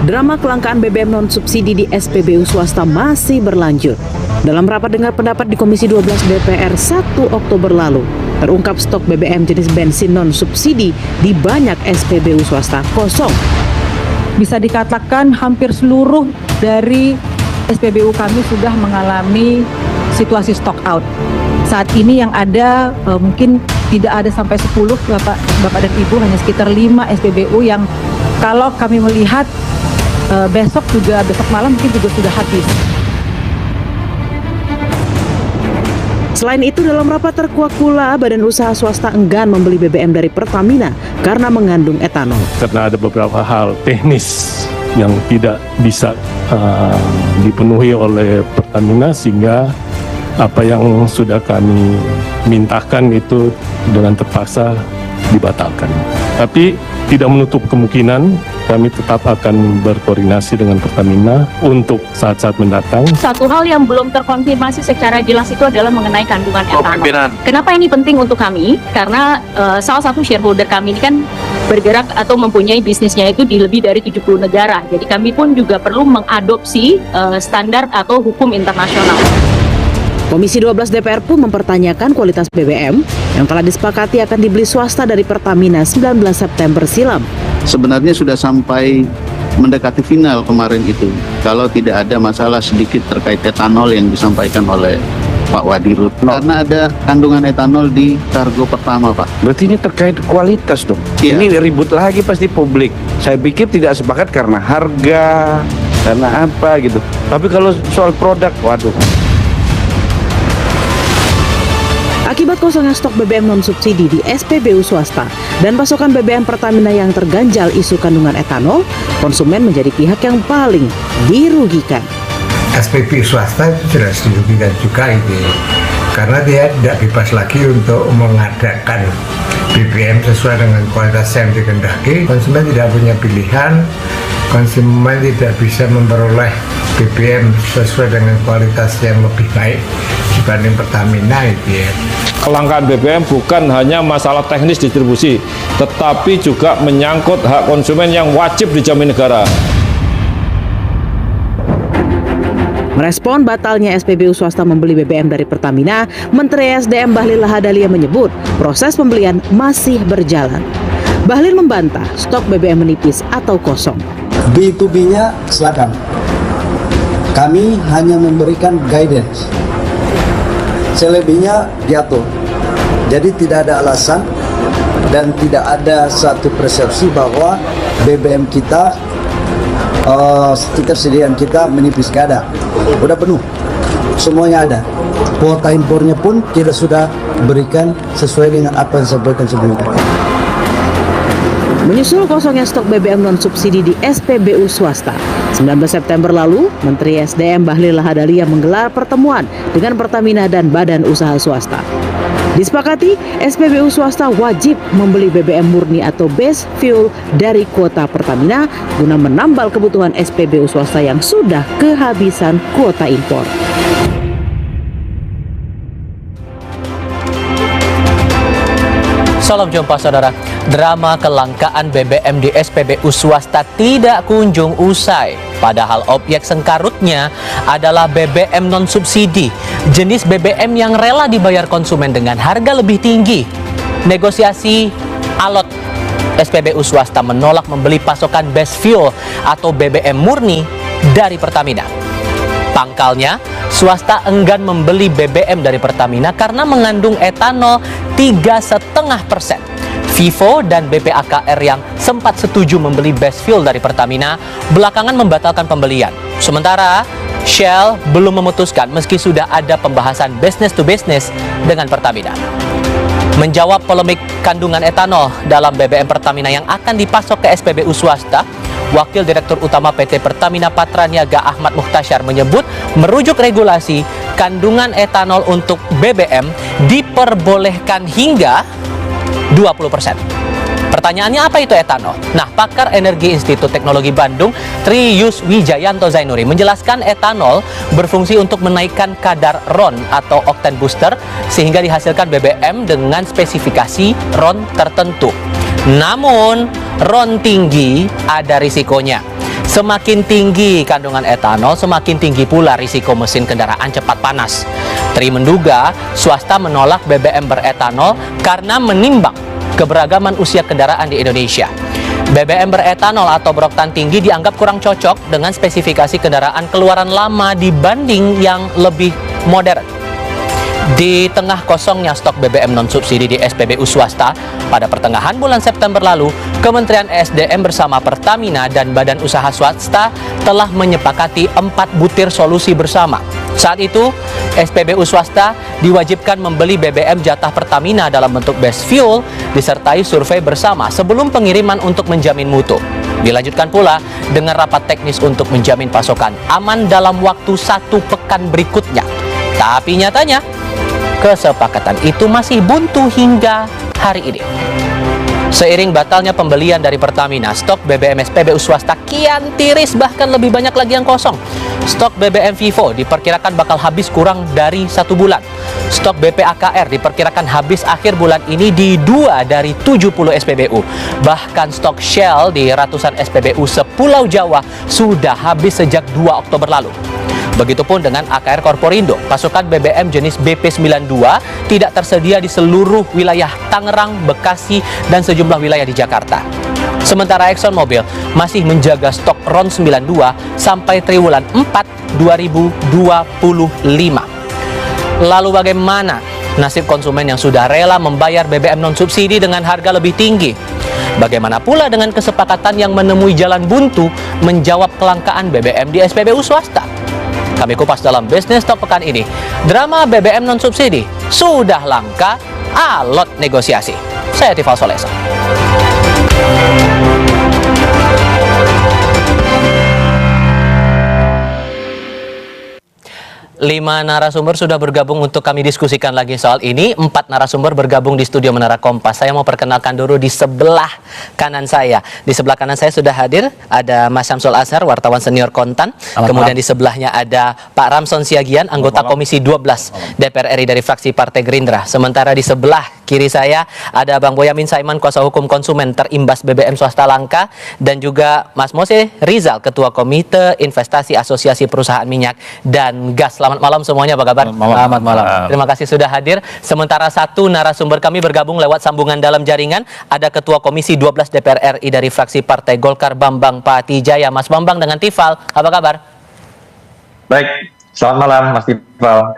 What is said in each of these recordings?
Drama kelangkaan BBM non-subsidi di SPBU swasta masih berlanjut. Dalam rapat dengar pendapat di Komisi 12 DPR 1 Oktober lalu, terungkap stok BBM jenis bensin non-subsidi di banyak SPBU swasta kosong. Bisa dikatakan hampir seluruh dari SPBU kami sudah mengalami situasi stock out. Saat ini yang ada mungkin tidak ada sampai 10 Bapak dan Ibu, hanya sekitar 5 SPBU yang kalau kami melihat besok malam mungkin juga sudah habis. Selain itu, dalam rapat terkuak pula badan usaha swasta enggan membeli BBM dari Pertamina karena mengandung etanol. Karena ada beberapa hal teknis yang tidak bisa dipenuhi oleh Pertamina, sehingga apa yang sudah kami mintakan itu dengan terpaksa dibatalkan. Tapi tidak menutup kemungkinan kami tetap akan berkoordinasi dengan Pertamina untuk saat-saat mendatang. Satu hal yang belum terkonfirmasi secara jelas itu adalah mengenai kandungan etanol. Kenapa ini penting untuk kami? Karena salah satu shareholder kami ini kan bergerak atau mempunyai bisnisnya itu di lebih dari 70 negara. Jadi kami pun juga perlu mengadopsi standar atau hukum internasional. Komisi 12 DPR pun mempertanyakan kualitas BBM yang telah disepakati akan dibeli swasta dari Pertamina 19 September silam. Sebenarnya sudah sampai mendekati final kemarin itu, kalau tidak ada masalah sedikit terkait etanol yang disampaikan oleh Pak Wadirut. Karena ada kandungan etanol di kargo pertama, Pak. Berarti ini terkait kualitas dong. Iya. Ini ribut lagi pasti publik. Saya pikir tidak sepakat karena harga, karena apa gitu. Tapi kalau soal produk, waduh. Akibat kosongnya stok BBM non-subsidi di SPBU swasta dan pasokan BBM Pertamina yang terganjal isu kandungan etanol, konsumen menjadi pihak yang paling dirugikan. SPBU swasta itu jelas dirugikan juga itu, karena dia tidak bebas lagi untuk mengadakan BBM sesuai dengan kualitas yang dikehendaki. Konsumen tidak punya pilihan, konsumen tidak bisa memperoleh BBM sesuai dengan kualitas yang lebih baik dibanding Pertamina itu ya. Kelangkaan BBM bukan hanya masalah teknis distribusi, tetapi juga menyangkut hak konsumen yang wajib dijamin negara. Merespon batalnya SPBU swasta membeli BBM dari Pertamina, Menteri SDM Bahlil Lahadalia menyebut proses pembelian masih berjalan. Bahlil membantah stok BBM menipis atau kosong. B2B-nya silakan. Kami hanya memberikan guidance. Selebihnya diatur. Jadi tidak ada alasan dan tidak ada satu persepsi bahwa BBM kita, ketersediaan kita menipis, gak ada. Udah penuh. Semuanya ada. Kuota impornya pun kita sudah berikan sesuai dengan apa yang disampaikan sebelumnya. Menyusul kosongnya stok BBM non-subsidi di SPBU swasta, 19 September lalu, Menteri SDM Bahlil Lahadalia menggelar pertemuan dengan Pertamina dan badan usaha swasta. Disepakati, SPBU swasta wajib membeli BBM murni atau base fuel dari kuota Pertamina guna menambal kebutuhan SPBU swasta yang sudah kehabisan kuota impor. Salam jumpa saudara. Drama kelangkaan BBM di SPBU swasta tidak kunjung usai. Padahal objek sengkarutnya adalah BBM non-subsidi, jenis BBM yang rela dibayar konsumen dengan harga lebih tinggi. Negosiasi alot, SPBU swasta menolak membeli pasokan base fuel atau BBM murni dari Pertamina. Pangkalnya, swasta enggan membeli BBM dari Pertamina karena mengandung etanol 3,5%. Vivo dan BPAKR yang sempat setuju membeli base fuel dari Pertamina belakangan membatalkan pembelian. Sementara Shell belum memutuskan meski sudah ada pembahasan business to business dengan Pertamina. Menjawab polemik kandungan etanol dalam BBM Pertamina yang akan dipasok ke SPBU swasta, Wakil Direktur Utama PT Pertamina Patraniaga Ahmad Muhtasyar menyebut merujuk regulasi kandungan etanol untuk BBM diperbolehkan hingga 20%. Pertanyaannya, apa itu etanol? Nah, pakar Energi Institut Teknologi Bandung, Tri Yus Wijayanto Zainuri, menjelaskan etanol berfungsi untuk menaikkan kadar RON atau oktan booster sehingga dihasilkan BBM dengan spesifikasi RON tertentu. Namun, RON tinggi ada risikonya. Semakin tinggi kandungan etanol, semakin tinggi pula risiko mesin kendaraan cepat panas. Tri menduga swasta menolak BBM beretanol karena menimbang keberagaman usia kendaraan di Indonesia. BBM beretanol atau beroktan tinggi dianggap kurang cocok dengan spesifikasi kendaraan keluaran lama dibanding yang lebih modern. Di tengah kosongnya stok BBM non-subsidi di SPBU swasta, pada pertengahan bulan September lalu, Kementerian ESDM bersama Pertamina dan Badan Usaha Swasta telah menyepakati 4 butir solusi bersama. Saat itu, SPBU swasta diwajibkan membeli BBM jatah Pertamina dalam bentuk base fuel, disertai survei bersama sebelum pengiriman untuk menjamin mutu. Dilanjutkan pula dengan rapat teknis untuk menjamin pasokan aman dalam waktu 1 pekan berikutnya. Tapi nyatanya, kesepakatan itu masih buntu hingga hari ini. Seiring batalnya pembelian dari Pertamina, stok BBM SPBU swasta kian tiris, bahkan lebih banyak lagi yang kosong. Stok BBM Vivo diperkirakan bakal habis kurang dari 1 bulan. Stok BPAKR diperkirakan habis akhir bulan ini di 2 dari 70 SPBU. Bahkan stok Shell di ratusan SPBU sepulau Jawa sudah habis sejak 2 Oktober lalu. Begitupun dengan AKR Korporindo, pasokan BBM jenis BP92 tidak tersedia di seluruh wilayah Tangerang, Bekasi, dan sejumlah wilayah di Jakarta. Sementara ExxonMobil masih menjaga stok RON 92 sampai triwulan 4 2025. Lalu bagaimana nasib konsumen yang sudah rela membayar BBM non-subsidi dengan harga lebih tinggi? Bagaimana pula dengan kesepakatan yang menemui jalan buntu menjawab kelangkaan BBM di SPBU swasta? Kami kupas dalam Bisnis Talk pekan ini. Drama BBM non-subsidi sudah langka, alot negosiasi. Saya Tifal Solesa. 5 narasumber sudah bergabung untuk kami diskusikan lagi soal ini. 4 narasumber bergabung di studio Menara Kompas. Saya mau perkenalkan dulu di sebelah kanan saya. Di sebelah kanan saya sudah hadir ada Mas Syamsul Azhar, wartawan senior Kontan. Kemudian di sebelahnya ada Pak Ramson Siagian, anggota Komisi 12 DPR RI dari fraksi Partai Gerindra. Sementara di sebelah kiri saya ada Bang Boyamin Saiman, kuasa hukum konsumen terimbas BBM swasta langka, dan juga Mas Mose Rizal, Ketua Komite Investasi Asosiasi Perusahaan Minyak dan Gas. Selamat malam semuanya, apa kabar? Selamat malam. Terima kasih sudah hadir. Sementara satu narasumber kami bergabung lewat sambungan dalam jaringan, ada Ketua Komisi 12 DPR RI dari fraksi Partai Golkar, Bambang Patijaya. Mas Bambang dengan Tifal, apa kabar? Baik, selamat malam Mas Tifal.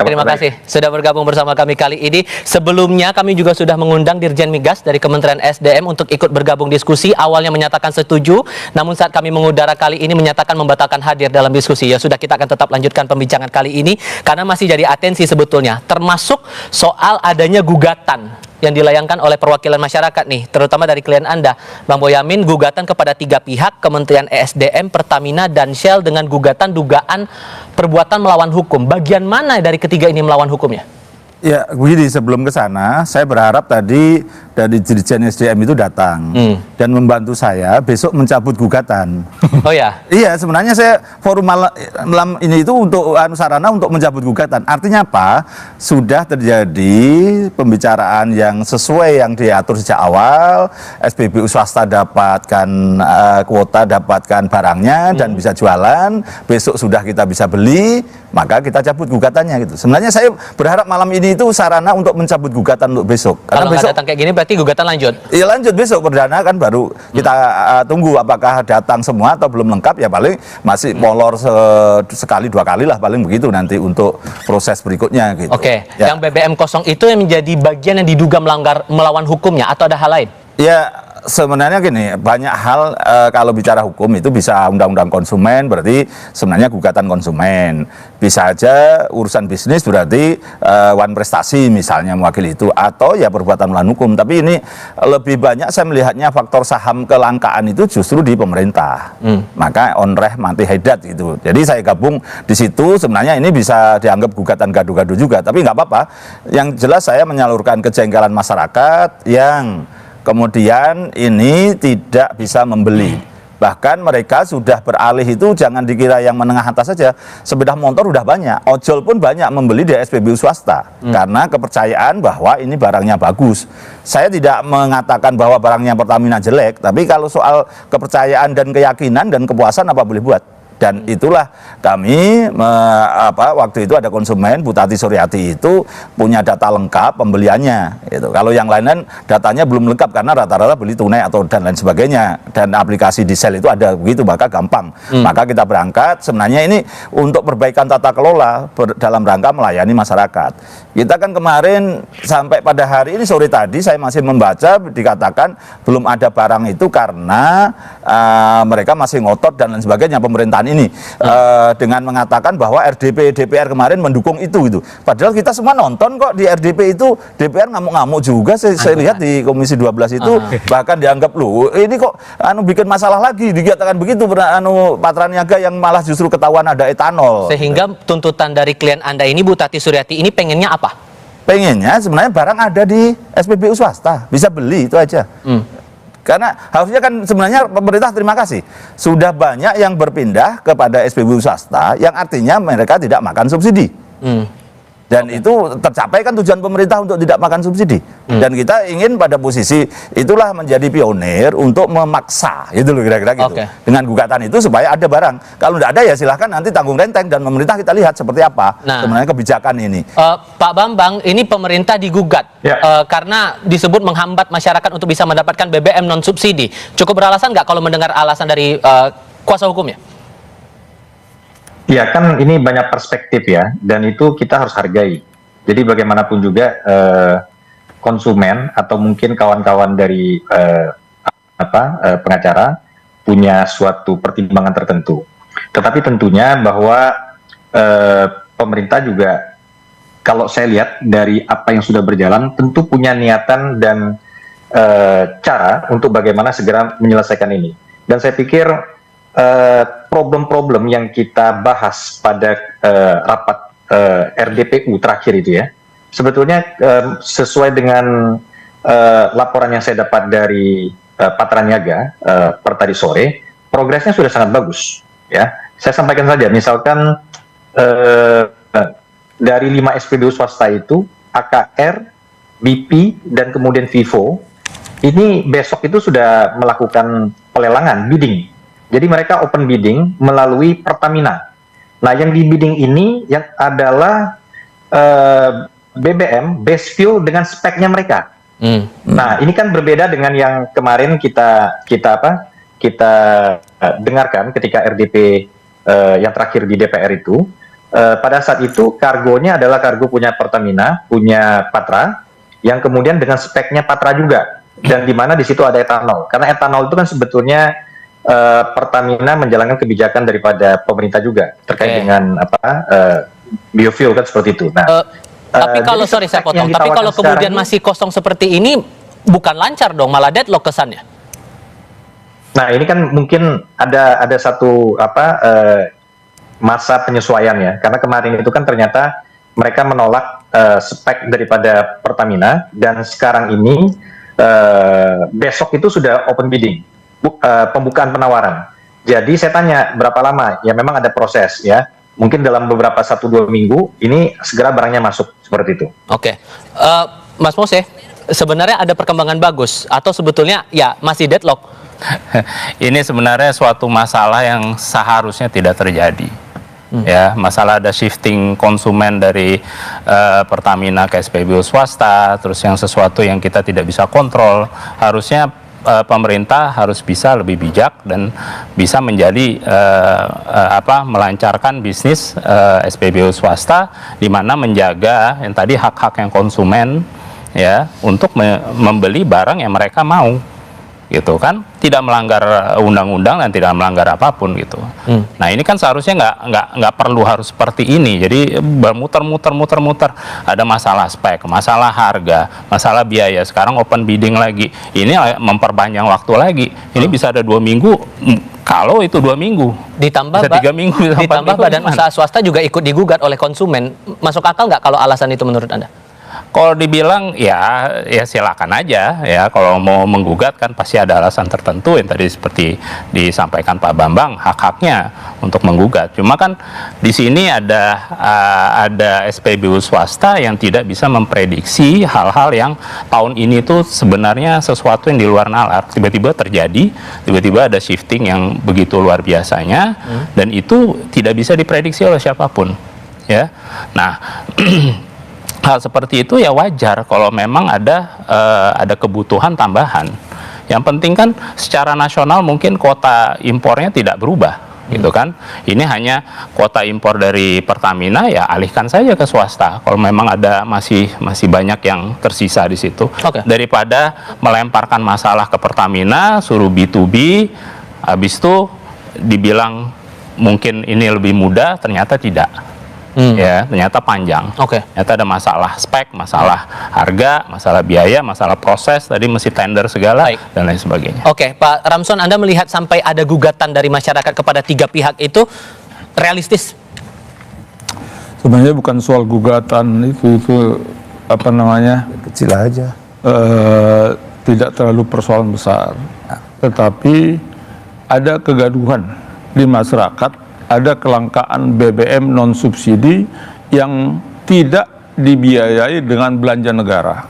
Terima kasih sudah bergabung bersama kami kali ini. Sebelumnya kami juga sudah mengundang Dirjen Migas dari Kementerian SDM untuk ikut bergabung diskusi. Awalnya menyatakan setuju, namun saat kami mengudara kali ini menyatakan membatalkan hadir dalam diskusi. Ya sudah, kita akan tetap lanjutkan pembincangan kali ini karena masih jadi atensi sebetulnya, termasuk soal adanya gugatan yang dilayangkan oleh perwakilan masyarakat nih, terutama dari klien Anda, Bang Boyamin, gugatan kepada 3 pihak, Kementerian ESDM, Pertamina, dan Shell dengan gugatan dugaan perbuatan melawan hukum. Bagian mana dari ketiga ini melawan hukumnya? Ya, begini, sebelum ke sana, saya berharap tadi dari Dirjen SDM itu datang dan membantu saya besok mencabut gugatan. Oh ya? Iya, sebenarnya saya forum malam ini itu untuk sarana untuk mencabut gugatan. Artinya apa? Sudah terjadi pembicaraan yang sesuai yang diatur sejak awal. SPBU swasta dapatkan kuota, dapatkan barangnya dan bisa jualan. Besok sudah kita bisa beli, maka kita cabut gugatannya gitu. Sebenarnya saya berharap malam ini itu sarana untuk mencabut gugatan untuk besok. Karena kalau besok datang kayak gini berarti gugatan lanjut? Iya lanjut, besok perdana kan baru kita tunggu apakah datang semua atau belum lengkap, ya paling masih molor sekali 2 kali lah paling begitu nanti untuk proses berikutnya gitu. Oke, ya. Yang BBM kosong itu yang menjadi bagian yang diduga melawan hukumnya atau ada hal lain? Ya, sebenarnya gini, banyak hal kalau bicara hukum itu bisa undang-undang konsumen, berarti sebenarnya gugatan konsumen. Bisa aja urusan bisnis berarti wan prestasi misalnya mewakili itu, atau ya perbuatan melawan hukum. Tapi ini lebih banyak saya melihatnya faktor saham kelangkaan itu justru di pemerintah. Maka onreh mati haidat gitu. Jadi saya gabung di situ, sebenarnya ini bisa dianggap gugatan gaduh-gaduh juga, tapi nggak apa-apa. Yang jelas saya menyalurkan kejengkelan masyarakat yang kemudian ini tidak bisa membeli Bahkan mereka sudah beralih itu jangan dikira yang menengah atas saja, sepeda motor udah banyak, ojol pun banyak membeli di SPBU swasta karena kepercayaan bahwa ini barangnya bagus. Saya tidak mengatakan bahwa barangnya Pertamina jelek, tapi kalau soal kepercayaan dan keyakinan dan kepuasan apa boleh buat. Dan itulah kami waktu itu ada konsumen Butati Suryati itu punya data lengkap pembeliannya gitu. Kalau yang lain datanya belum lengkap karena rata-rata beli tunai atau dan lain sebagainya, dan aplikasi di sel itu ada begitu, maka gampang. Maka kita berangkat sebenarnya ini untuk perbaikan tata kelola dalam rangka melayani masyarakat. Kita kan kemarin sampai pada hari ini sore tadi saya masih membaca dikatakan belum ada barang itu karena mereka masih ngotot dan lain sebagainya pemerintahan ini dengan mengatakan bahwa RDP DPR kemarin mendukung itu. Padahal kita semua nonton kok di RDP itu DPR ngamuk-ngamuk juga. Saya lihat di Komisi 12 itu bahkan dianggap loh ini kok bikin masalah lagi, dikatakan begitu Patraniaga yang malah justru ketahuan ada etanol. Sehingga tuntutan dari klien Anda ini Butati Suryati ini pengennya apa? Pengennya sebenarnya barang ada di SPBU swasta, bisa beli itu aja. Karena harusnya kan sebenarnya pemerintah terima kasih sudah banyak yang berpindah kepada SPBU swasta yang artinya mereka tidak makan subsidi. Dan itu tercapai kan tujuan pemerintah untuk tidak makan subsidi. Dan kita ingin pada posisi itulah menjadi pionir untuk memaksa, gitu loh kira-kira gitu. Dengan gugatan itu supaya ada barang. Kalau tidak ada ya silahkan nanti tanggung renteng dan pemerintah kita lihat seperti apa sebenarnya kebijakan ini. Pak Bambang, ini pemerintah digugat karena disebut menghambat masyarakat untuk bisa mendapatkan BBM non subsidi. Cukup beralasan nggak kalau mendengar alasan dari kuasa hukumnya? Ya kan ini banyak perspektif ya, dan itu kita harus hargai. Jadi bagaimanapun juga konsumen atau mungkin kawan-kawan dari pengacara punya suatu pertimbangan tertentu. Tetapi tentunya bahwa pemerintah juga kalau saya lihat dari apa yang sudah berjalan tentu punya niatan dan cara untuk bagaimana segera menyelesaikan ini. Dan saya pikir problem-problem yang kita bahas pada rapat RDPU terakhir itu ya, sebetulnya sesuai dengan laporan yang saya dapat dari Patraniaga per tadi sore, progresnya sudah sangat bagus. Ya, saya sampaikan saja, misalkan dari 5 SPBU swasta itu, AKR, BP, dan kemudian Vivo, ini besok itu sudah melakukan pelelangan, bidding. Jadi mereka open bidding melalui Pertamina. Nah, yang di bidding ini yang adalah BBM base fuel dengan speknya mereka. Nah, ini kan berbeda dengan yang kemarin kita dengarkan ketika RDP yang terakhir di DPR itu. Pada saat itu kargonya adalah kargo punya Pertamina, punya Patra, yang kemudian dengan speknya Patra juga, dan di mana di situ ada etanol. Karena etanol itu kan sebetulnya Pertamina menjalankan kebijakan daripada pemerintah juga terkait dengan biofuel kan seperti itu. Nah, tapi kalau sorry saya potong, tapi kalau kemudian masih kosong seperti ini bukan lancar dong, malah deadlock kesannya. Nah, ini kan mungkin ada satu masa penyesuaian ya, karena kemarin itu kan ternyata mereka menolak spek daripada Pertamina, dan sekarang ini besok itu sudah open bidding, pembukaan penawaran. Jadi saya tanya berapa lama? Ya memang ada proses ya. Mungkin dalam beberapa 1-2 minggu ini segera barangnya masuk seperti itu. Oke, Mas Mose, sebenarnya ada perkembangan bagus atau sebetulnya ya masih deadlock? Ini sebenarnya suatu masalah yang seharusnya tidak terjadi. Ya, masalah ada shifting konsumen dari Pertamina ke SPBU swasta, terus yang sesuatu yang kita tidak bisa kontrol, harusnya pemerintah harus bisa lebih bijak dan bisa menjadi melancarkan bisnis SPBU swasta, di mana menjaga yang tadi hak-hak yang konsumen ya untuk membeli barang yang mereka mau, gitu kan, tidak melanggar undang-undang dan tidak melanggar apapun gitu. Nah, ini kan seharusnya nggak perlu harus seperti ini. Jadi bermuter-muter, ada masalah spek, masalah harga, masalah biaya. Sekarang open bidding lagi. Ini memperpanjang waktu lagi. Ini bisa ada 2 minggu. Kalau itu 2 minggu, ditambah bisa 3 minggu, ditambah badan usaha swasta juga ikut digugat oleh konsumen. Masuk akal nggak kalau alasan itu menurut Anda? kalau dibilang ya silakan aja ya, kalau mau menggugat kan pasti ada alasan tertentu yang tadi seperti disampaikan Pak Bambang, hak-haknya untuk menggugat. Cuma kan di sini ada SPBU swasta yang tidak bisa memprediksi hal-hal yang tahun ini tuh sebenarnya sesuatu yang di luar nalar, tiba-tiba terjadi, tiba-tiba ada shifting yang begitu luar biasanya, dan itu tidak bisa diprediksi oleh siapapun ya. Nah hal seperti itu ya wajar kalau memang ada kebutuhan tambahan. Yang penting kan secara nasional mungkin kuota impornya tidak berubah, gitu kan. Ini hanya kuota impor dari Pertamina, ya alihkan saja ke swasta. Kalau memang ada masih banyak yang tersisa di situ. Daripada melemparkan masalah ke Pertamina, suruh B2B, habis itu dibilang mungkin ini lebih mudah, ternyata tidak. Ya, ternyata panjang. Ternyata ada masalah spek, masalah harga, masalah biaya, masalah proses, tadi mesti tender segala dan lain sebagainya. Oke, Pak Ramson, Anda melihat sampai ada gugatan dari masyarakat kepada 3 pihak itu realistis? Sebenarnya bukan soal gugatan itu apa namanya, kecil aja. Tidak terlalu persoalan besar. Tetapi ada kegaduhan di masyarakat. Ada kelangkaan BBM non subsidi yang tidak dibiayai dengan belanja negara.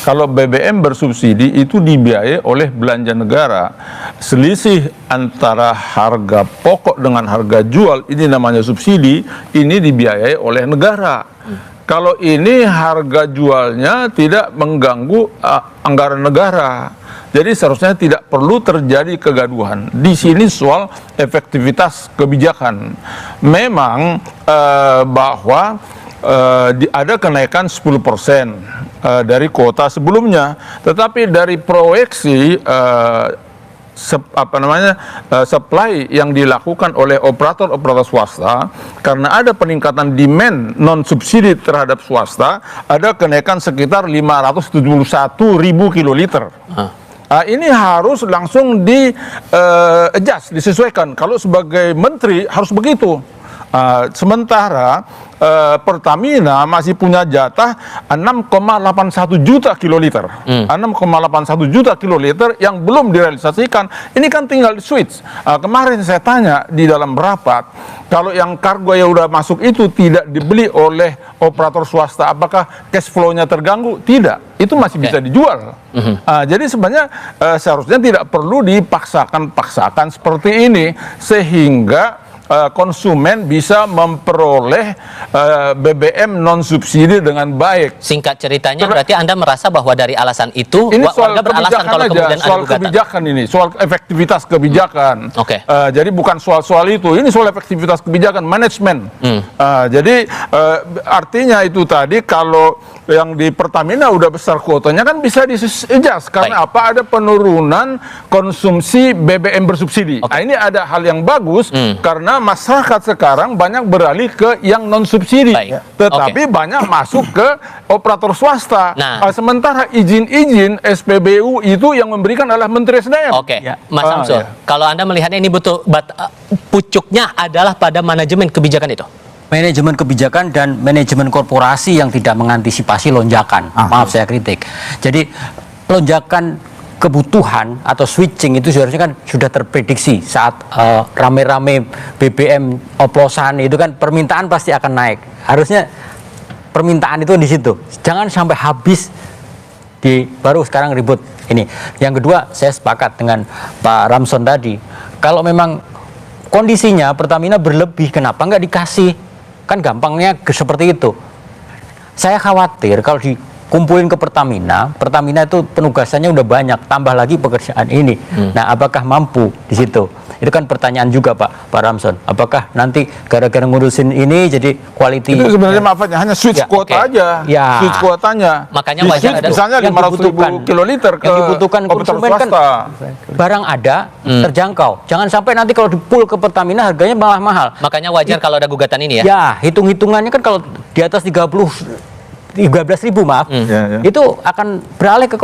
Kalau BBM bersubsidi itu dibiayai oleh belanja negara. Selisih antara harga pokok dengan harga jual, ini namanya subsidi, ini dibiayai oleh negara. Kalau ini harga jualnya tidak mengganggu anggaran negara. Jadi seharusnya tidak perlu terjadi kegaduhan. Di sini soal efektivitas kebijakan. Memang bahwa ada kenaikan 10% dari kuota sebelumnya, tetapi dari proyeksi supply yang dilakukan oleh operator swasta, karena ada peningkatan demand non subsidi terhadap swasta, ada kenaikan sekitar 571.000 kiloliter. Ini harus langsung di-adjust, disesuaikan. Kalau sebagai menteri harus begitu. Sementara Pertamina masih punya jatah 6,81 juta kiloliter. 6,81 juta kiloliter yang belum direalisasikan. Ini kan tinggal switch. Kemarin saya tanya di dalam rapat, kalau yang kargo yang udah masuk itu tidak dibeli oleh operator swasta, apakah cash flow-nya terganggu? Tidak. Itu masih bisa dijual. Jadi sebenarnya seharusnya tidak perlu dipaksakan seperti ini, sehingga konsumen bisa memperoleh BBM non subsidi dengan baik. Singkat ceritanya, berarti Anda merasa bahwa dari alasan itu ini soal warga beralasan kalau kemudian ada soal gugatan. kebijakan ini, soal efektivitas kebijakan. Jadi bukan soal itu, ini soal efektivitas kebijakan, manajemen. Jadi artinya itu tadi, kalau yang di Pertamina udah besar kuotanya kan bisa di-adjust. Karena apa? Ada penurunan konsumsi BBM bersubsidi. Nah, ini ada hal yang bagus karena masyarakat sekarang banyak beralih ke yang non subsidi, tetapi banyak masuk ke operator swasta. Sementara izin-izin SPBU itu yang memberikan adalah Menteri SDM. Mas Samsul, kalau Anda melihatnya ini betul pucuknya adalah pada manajemen kebijakan itu. Manajemen kebijakan dan manajemen korporasi yang tidak mengantisipasi lonjakan. Maaf saya kritik. Jadi lonjakan kebutuhan atau switching itu seharusnya kan sudah terprediksi saat rame-rame BBM oplosan itu kan permintaan pasti akan naik. Harusnya permintaan itu di situ. Jangan sampai habis baru sekarang ribut ini. Yang kedua, saya sepakat dengan Pak Ramson tadi. Kalau memang kondisinya Pertamina berlebih, kenapa nggak dikasih? Kan gampangnya seperti itu. Saya khawatir kalau dikumpulin ke Pertamina itu penugasannya udah banyak, tambah lagi pekerjaan ini. Nah, apakah mampu di situ? Itu kan pertanyaan juga Pak Ramson. Apakah nanti gara-gara ngurusin ini jadi quality? Itu sebenarnya manfaatnya hanya switch kuota aja. Switch kuotanya. Makanya wajar ada misalnya 500.000 kiloliter ke yang dibutuhkan konsumen kan barang ada, terjangkau. Jangan sampai nanti kalau di-pull ke Pertamina harganya malah mahal. Makanya wajar kalau ada gugatan ini ya. Ya, hitung-hitungannya kan kalau di atas 30 13.000 maaf, itu akan beralih ke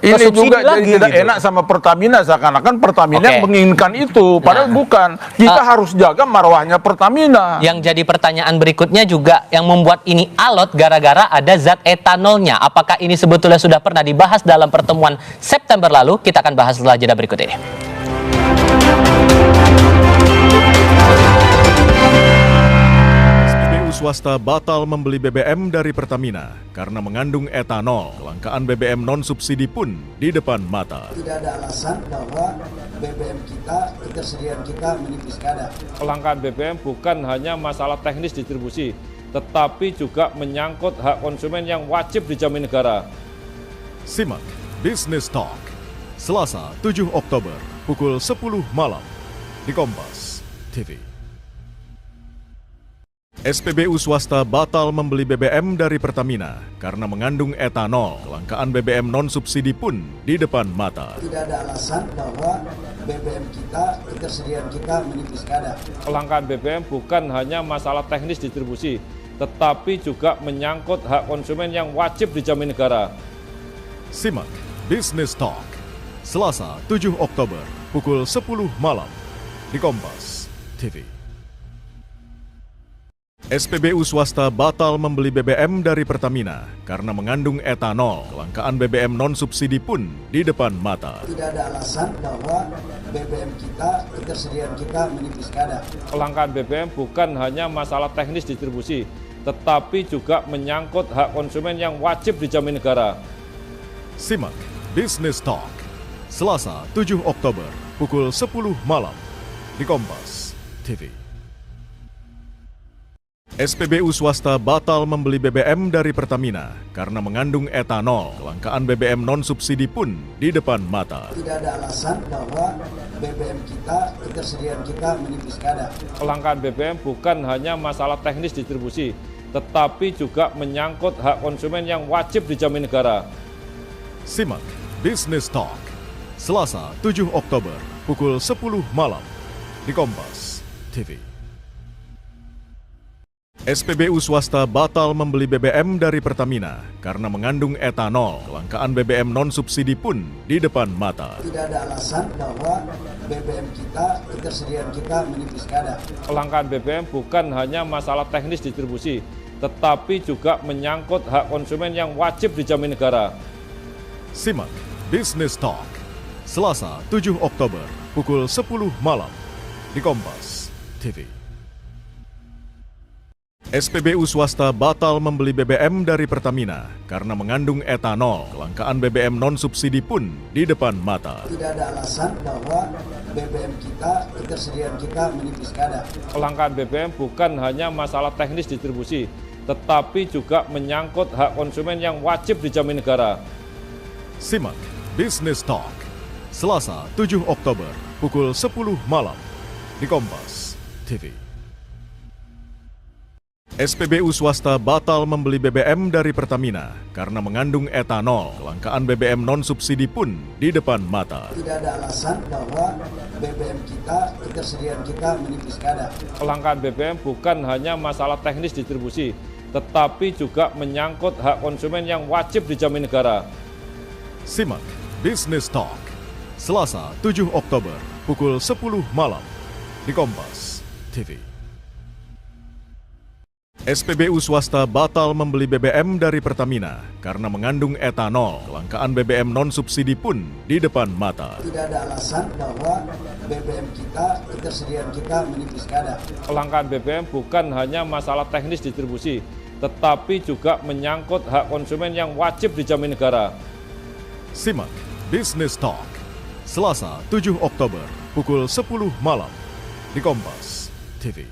ini subsidi juga lagi. jadi tidak enak sama Pertamina, seakan-akan Pertamina menginginkan itu, padahal bukan. Kita harus jaga marwahnya Pertamina. Yang jadi pertanyaan berikutnya juga yang membuat ini alot gara-gara ada zat etanolnya. Apakah ini sebetulnya sudah pernah dibahas dalam pertemuan September lalu? Kita akan bahas setelah jeda berikut ini. Swasta batal membeli BBM dari Pertamina karena mengandung etanol. Kelangkaan BBM non-subsidi pun di depan mata. Tidak ada alasan bahwa BBM kita, ketersediaan kita menipis kadar. Kelangkaan BBM bukan hanya masalah teknis distribusi, tetapi juga menyangkut hak konsumen yang wajib dijamin negara. Simak Business Talk, Selasa 7 Oktober, pukul 10 malam, di Kompas TV. SPBU swasta batal membeli BBM dari Pertamina karena mengandung etanol. Kelangkaan BBM non-subsidi pun di depan mata. Tidak ada alasan bahwa BBM kita, ketersediaan kita menipis kadar. Kelangkaan BBM bukan hanya masalah teknis distribusi, tetapi juga menyangkut hak konsumen yang wajib dijamin negara. Simak Business Talk, Selasa 7 Oktober, pukul 10 malam, di Kompas TV. SPBU swasta batal membeli BBM dari Pertamina karena mengandung etanol. Kelangkaan BBM non-subsidi pun di depan mata. Tidak ada alasan bahwa BBM kita, ketersediaan kita menipis kadar. Kelangkaan BBM bukan hanya masalah teknis distribusi, tetapi juga menyangkut hak konsumen yang wajib dijamin negara. Simak Business Talk, Selasa 7 Oktober, pukul 10 malam, di Kompas TV. SPBU swasta batal membeli BBM dari Pertamina karena mengandung etanol. Kelangkaan BBM non-subsidi pun di depan mata. Tidak ada alasan bahwa BBM kita, ketersediaan kita menipis kadar. Kelangkaan BBM bukan hanya masalah teknis distribusi, tetapi juga menyangkut hak konsumen yang wajib dijamin negara. Simak Business Talk, Selasa 7 Oktober, pukul 10 malam, di Kompas TV. SPBU swasta batal membeli BBM dari Pertamina karena mengandung etanol. Kelangkaan BBM non-subsidi pun di depan mata. Tidak ada alasan bahwa BBM kita, ketersediaan kita menipis kadar. Kelangkaan BBM bukan hanya masalah teknis distribusi, tetapi juga menyangkut hak konsumen yang wajib dijamin negara. Simak Business Talk, Selasa 7 Oktober, pukul 10 malam, di Kompas TV. SPBU swasta batal membeli BBM dari Pertamina karena mengandung etanol. Kelangkaan BBM non-subsidi pun di depan mata. Tidak ada alasan bahwa BBM kita, ketersediaan kita menipis kadar. Kelangkaan BBM bukan hanya masalah teknis distribusi, tetapi juga menyangkut hak konsumen yang wajib dijamin negara. Simak Business Talk, Selasa 7 Oktober, pukul 10 malam, di Kompas TV. SPBU swasta batal membeli BBM dari Pertamina karena mengandung etanol. Kelangkaan BBM non-subsidi pun di depan mata. Tidak ada alasan bahwa BBM kita, ketersediaan kita menipis kadar. Kelangkaan BBM bukan hanya masalah teknis distribusi, tetapi juga menyangkut hak konsumen yang wajib dijamin negara. Simak Business Talk, Selasa 7 Oktober, pukul 10 malam, di Kompas TV. SPBU swasta batal membeli BBM dari Pertamina karena mengandung etanol. Kelangkaan BBM non-subsidi pun di depan mata. Tidak ada alasan bahwa BBM kita, ketersediaan kita menipis kadar. Kelangkaan BBM bukan hanya masalah teknis distribusi, tetapi juga menyangkut hak konsumen yang wajib dijamin negara. Simak Business Talk, Selasa 7 Oktober, pukul 10 malam, di Kompas TV.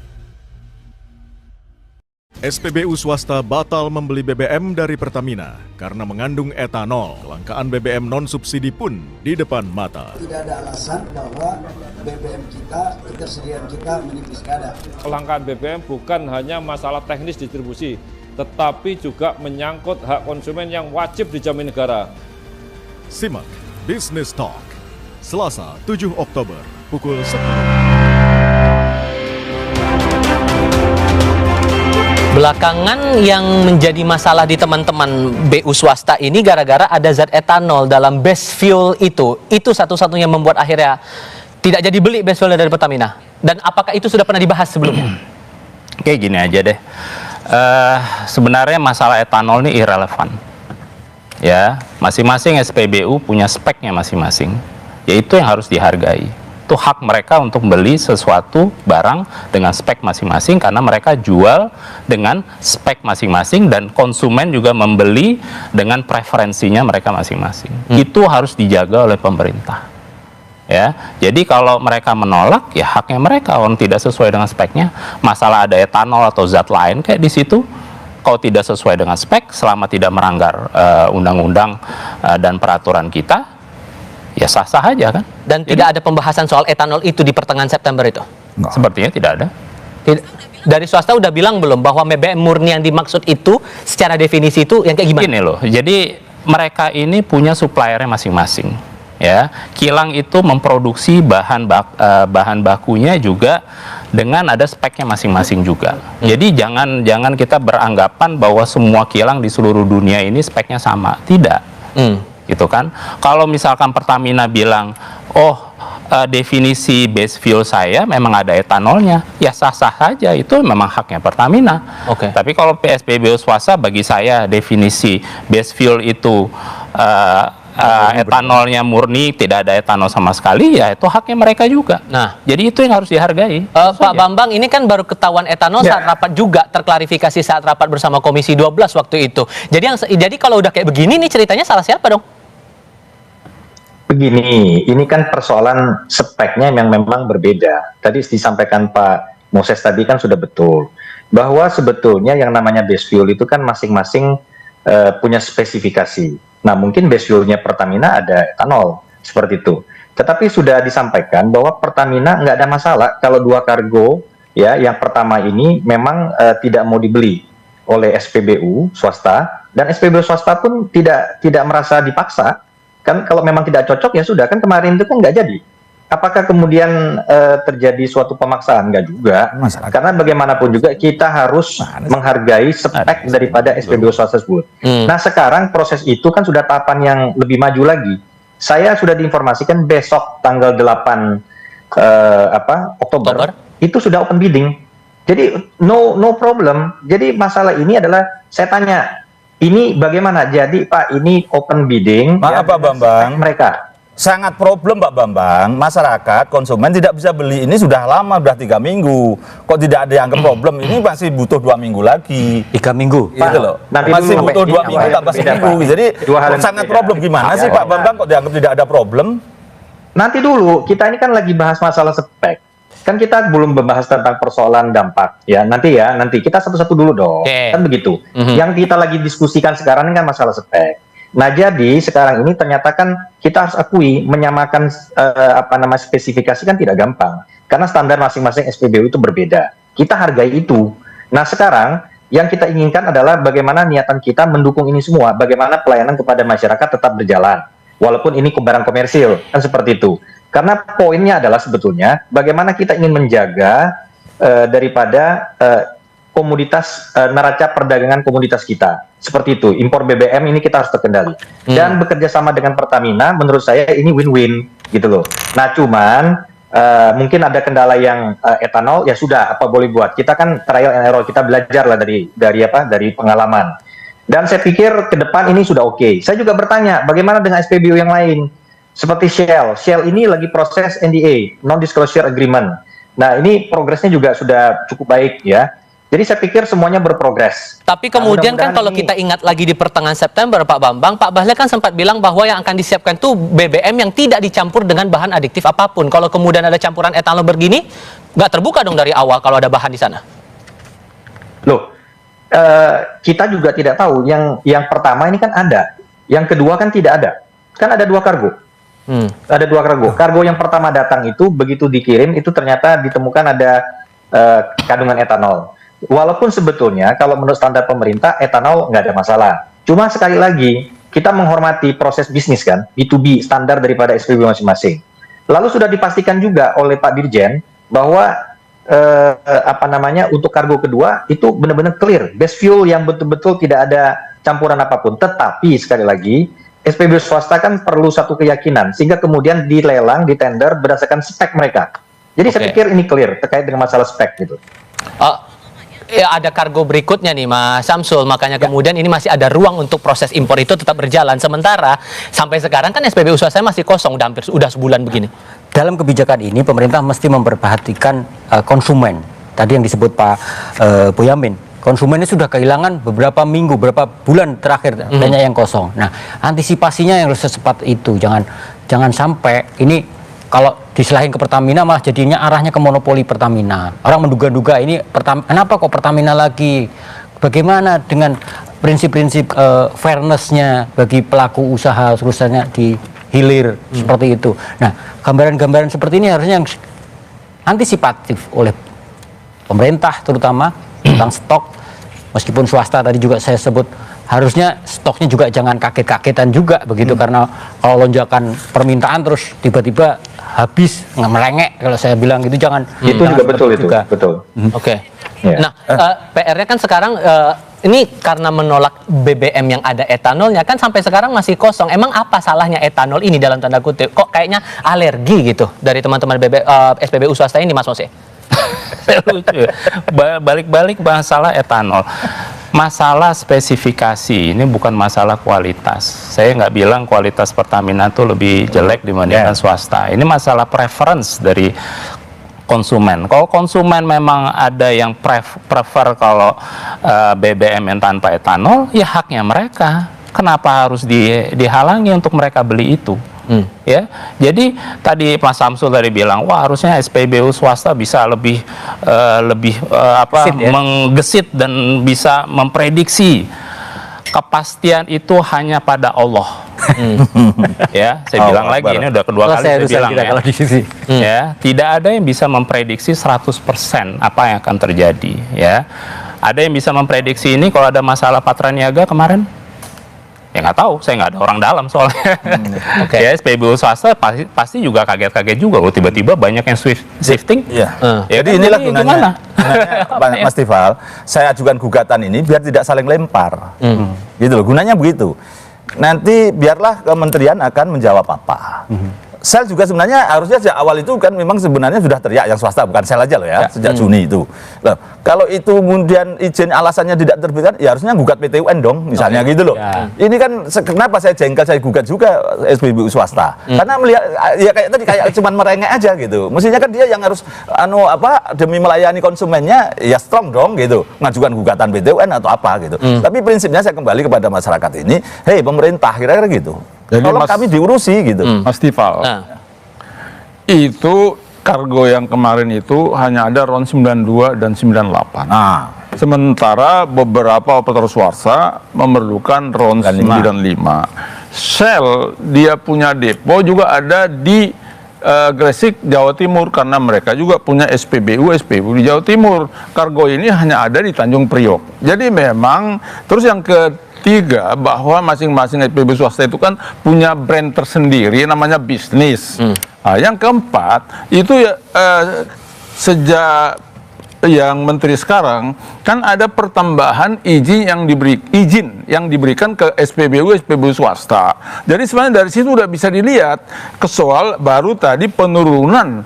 SPBU swasta batal membeli BBM dari Pertamina karena mengandung etanol. Kelangkaan BBM non-subsidi pun di depan mata. Tidak ada alasan bahwa BBM kita, ketersediaan kita menipis kadar. Kelangkaan BBM bukan hanya masalah teknis distribusi, tetapi juga menyangkut hak konsumen yang wajib dijamin negara. Simak Business Talk, Selasa 7 Oktober, pukul 10. Belakangan yang menjadi masalah di teman-teman BU swasta ini gara-gara ada zat etanol dalam base fuel itu. Itu satu-satunya membuat akhirnya tidak jadi beli base fuel dari Pertamina. Dan apakah itu sudah pernah dibahas sebelumnya? Kayak gini aja deh. Sebenarnya masalah etanol ini irrelevan. Ya, masing-masing SPBU punya speknya masing-masing. Yaitu yang harus dihargai. Itu hak mereka untuk beli sesuatu barang dengan spek masing-masing karena mereka jual dengan spek masing-masing dan konsumen juga membeli dengan preferensinya mereka masing-masing. Itu harus dijaga oleh pemerintah. Ya, jadi kalau mereka menolak ya haknya mereka, orang tidak sesuai dengan speknya. Masalah ada etanol atau zat lain kayak di situ, kalau tidak sesuai dengan spek selama tidak melanggar undang-undang dan peraturan kita, ya sah-sah aja kan. Dan tidak ada pembahasan soal etanol itu di pertengahan September itu? Sepertinya tidak ada. Dari swasta udah bilang belum bahwa BBM murni yang dimaksud itu secara definisi itu yang kayak gimana? Gini loh, jadi mereka ini punya suppliernya masing-masing. Ya, kilang itu memproduksi bahan bakunya juga dengan ada speknya masing-masing juga. Jadi jangan kita beranggapan bahwa semua kilang di seluruh dunia ini speknya sama. Tidak. Gitu kan? Kalau misalkan Pertamina bilang, definisi base fuel saya memang ada etanolnya, ya sah-sah saja, itu memang haknya Pertamina. Tapi kalau PSBBU swasta, bagi saya definisi base fuel itu etanolnya murni, tidak ada etanol sama sekali, ya itu haknya mereka juga. Nah, jadi itu yang harus dihargai. Pak Bambang, ini kan baru ketahuan etanol saat rapat juga, terklarifikasi saat rapat bersama Komisi 12 waktu itu. Jadi kalau udah kayak begini nih ceritanya salah siapa dong? Begini, ini kan persoalan speknya yang memang berbeda. Tadi disampaikan Pak Moses tadi kan sudah betul, bahwa sebetulnya yang namanya base fuel itu kan masing-masing punya spesifikasi. Nah, mungkin base fuelnya Pertamina ada etanol, seperti itu. Tetapi sudah disampaikan bahwa Pertamina nggak ada masalah kalau dua kargo, ya, yang pertama ini memang tidak mau dibeli oleh SPBU swasta, dan SPBU swasta pun tidak merasa dipaksa. Kan kalau memang tidak cocok ya sudah, kan kemarin itu kan nggak jadi. Apakah kemudian terjadi suatu pemaksaan? Nggak juga. Karena bagaimanapun juga kita harus menghargai spek daripada SPBU swasta tersebut. Nah, sekarang proses itu kan sudah tahapan yang lebih maju lagi. Saya sudah diinformasikan besok tanggal 8 Oktober itu sudah open bidding. Jadi no problem. Jadi masalah ini adalah saya tanya, ini bagaimana? Jadi Pak, ini open bidding. Maaf Pak Bambang, mereka sangat problem Pak Bambang. Masyarakat, konsumen tidak bisa beli ini sudah lama, sudah 3 minggu. Kok tidak ada yang problem? Ini masih butuh 2 minggu lagi. 3 minggu. Gitu loh. Masih butuh 2 minggu tambah seminggu. Jadi sangat problem. Gimana sih Pak Bambang kok dianggap tidak ada problem? Nanti dulu, kita ini kan lagi bahas masalah spek. Kan kita belum membahas tentang persoalan dampak ya. Nanti kita satu-satu dulu dong. Kan begitu. Yang kita lagi diskusikan sekarang ini kan masalah spek. Nah, jadi sekarang ini ternyata kan kita harus akui menyamakan spesifikasi kan tidak gampang. Karena standar masing-masing SPBU itu berbeda. Kita hargai itu. Nah, sekarang yang kita inginkan adalah bagaimana niatan kita mendukung ini semua, bagaimana pelayanan kepada masyarakat tetap berjalan. Walaupun ini barang komersil, kan seperti itu. Karena poinnya adalah sebetulnya bagaimana kita ingin menjaga daripada komoditas neraca perdagangan komoditas kita. Seperti itu, impor BBM ini kita harus terkendali. Dan bekerja sama dengan Pertamina, menurut saya ini win-win gitu loh. Nah, cuman mungkin ada kendala yang etanol, ya sudah, apa boleh buat. Kita kan trial and error, kita belajar lah dari pengalaman. Dan saya pikir ke depan ini sudah oke. Saya juga bertanya, bagaimana dengan SPBU yang lain? Seperti Shell. Shell ini lagi proses NDA, Non-Disclosure Agreement. Nah, ini progresnya juga sudah cukup baik ya. Jadi saya pikir semuanya berprogres. Tapi kemudian kan kalau kita ingat lagi di pertengahan September, Pak Bambang, Pak Bahlil kan sempat bilang bahwa yang akan disiapkan tuh BBM yang tidak dicampur dengan bahan adiktif apapun. Kalau kemudian ada campuran etanol begini, nggak terbuka dong dari awal kalau ada bahan di sana. Loh, kita juga tidak tahu. Yang pertama ini kan ada, yang kedua kan tidak ada. Kan ada 2 kargo. Ada 2 kargo. Kargo yang pertama datang itu begitu dikirim itu ternyata ditemukan ada kandungan etanol. Walaupun sebetulnya kalau menurut standar pemerintah etanol nggak ada masalah. Cuma sekali lagi kita menghormati proses bisnis kan, B2B standar daripada SPBU masing-masing. Lalu sudah dipastikan juga oleh Pak Dirjen bahwa untuk kargo kedua itu benar-benar clear, best fuel yang betul-betul tidak ada campuran apapun. Tetapi sekali lagi, SPBU swasta kan perlu satu keyakinan sehingga kemudian dilelang, ditender berdasarkan spek mereka. Jadi saya pikir ini clear terkait dengan masalah spek gitu. Ya, ada kargo berikutnya nih Mas Samsul, makanya kemudian ini masih ada ruang untuk proses impor itu tetap berjalan. Sementara sampai sekarang kan SPBU swasta masih kosong, udah sebulan begini. Dalam kebijakan ini pemerintah mesti memperhatikan konsumen. Tadi yang disebut Pak Boyamin, konsumennya sudah kehilangan beberapa minggu, beberapa bulan terakhir banyak yang kosong. Nah, antisipasinya yang harus secepat itu. Jangan sampai ini kalau diserahin ke Pertamina malah jadinya arahnya ke monopoli Pertamina. Orang menduga-duga ini kenapa kok Pertamina lagi? Bagaimana dengan prinsip-prinsip fairness-nya bagi pelaku usaha urusannya di hilir seperti itu. Nah, gambaran-gambaran seperti ini harusnya yang antisipatif oleh pemerintah terutama tentang stok. Meskipun swasta tadi juga saya sebut harusnya stoknya juga jangan kaget-kagetan juga begitu, karena kalau lonjakan permintaan terus tiba-tiba habis merengek, kalau saya bilang gitu jangan. Itu juga betul itu. Betul. Oke. Nah, PR-nya kan sekarang ini karena menolak BBM yang ada etanolnya kan sampai sekarang masih kosong. Emang apa salahnya etanol ini dalam tanda kutip? Kok kayaknya alergi gitu dari teman-teman SPBU swasta ini, Mas Mose? Balik-balik masalah etanol. Masalah spesifikasi ini bukan masalah kualitas. Saya nggak bilang kualitas Pertamina itu lebih jelek dibandingkan swasta. Ini masalah preference dari konsumen. Kalau konsumen memang ada yang prefer kalau BBM yang tanpa etanol, ya haknya mereka. Kenapa harus dihalangi untuk mereka beli itu? Ya, jadi tadi Mas Samsul tadi bilang, wah harusnya SPBU swasta bisa lebih menggesit dan bisa memprediksi. Kepastian itu hanya pada Allah. Ya, saya bilang lagi, ini udah kedua kali saya bilang ya, tidak ada yang bisa memprediksi 100% apa yang akan terjadi. Ya, ada yang bisa memprediksi ini kalau ada masalah Patraniaga kemarin. Ya nggak tahu, saya nggak ada orang dalam soalnya. Ya, SPBU swasta pasti juga kaget-kaget juga loh, tiba-tiba banyak yang shifting. Jadi inilah gunanya Mas Tifal, saya ajukan gugatan ini biar tidak saling lempar. Gitu loh, gunanya begitu. Nanti biarlah kementerian akan menjawab apa. Sel juga sebenarnya harusnya sejak awal itu kan memang sebenarnya sudah teriak yang swasta, bukan Sel aja loh ya, sejak Juni itu. Loh, kalau itu kemudian izin alasannya tidak terbitkan, ya harusnya gugat PT UN dong, misalnya gitu loh. Ini kan kenapa saya jengkel, saya gugat juga SPBU swasta. Karena melihat ya kayak tadi kayak cuman merengek aja gitu. Mestinya kan dia yang harus demi melayani konsumennya ya strong dong gitu, ngajukan gugatan PT UN atau apa gitu. Tapi prinsipnya saya kembali kepada masyarakat ini, hei pemerintah kira-kira gitu. Jadi tolong kami diurusi gitu. Mas Tifal, itu kargo yang kemarin itu hanya ada RON 92 dan 98. Sementara beberapa operator swasta memerlukan RON 95. Shell dia punya depo juga ada di Gresik, Jawa Timur, karena mereka juga punya SPBU di Jawa Timur. Kargo ini hanya ada di Tanjung Priok. Jadi memang, terus yang ketiga, bahwa masing-masing SPBU swasta itu kan punya brand tersendiri namanya bisnis. Nah, yang keempat itu ya sejak yang menteri sekarang kan ada pertambahan izin yang diberikan ke SPBU swasta. Jadi sebenarnya dari situ udah bisa dilihat ke soal baru tadi penurunan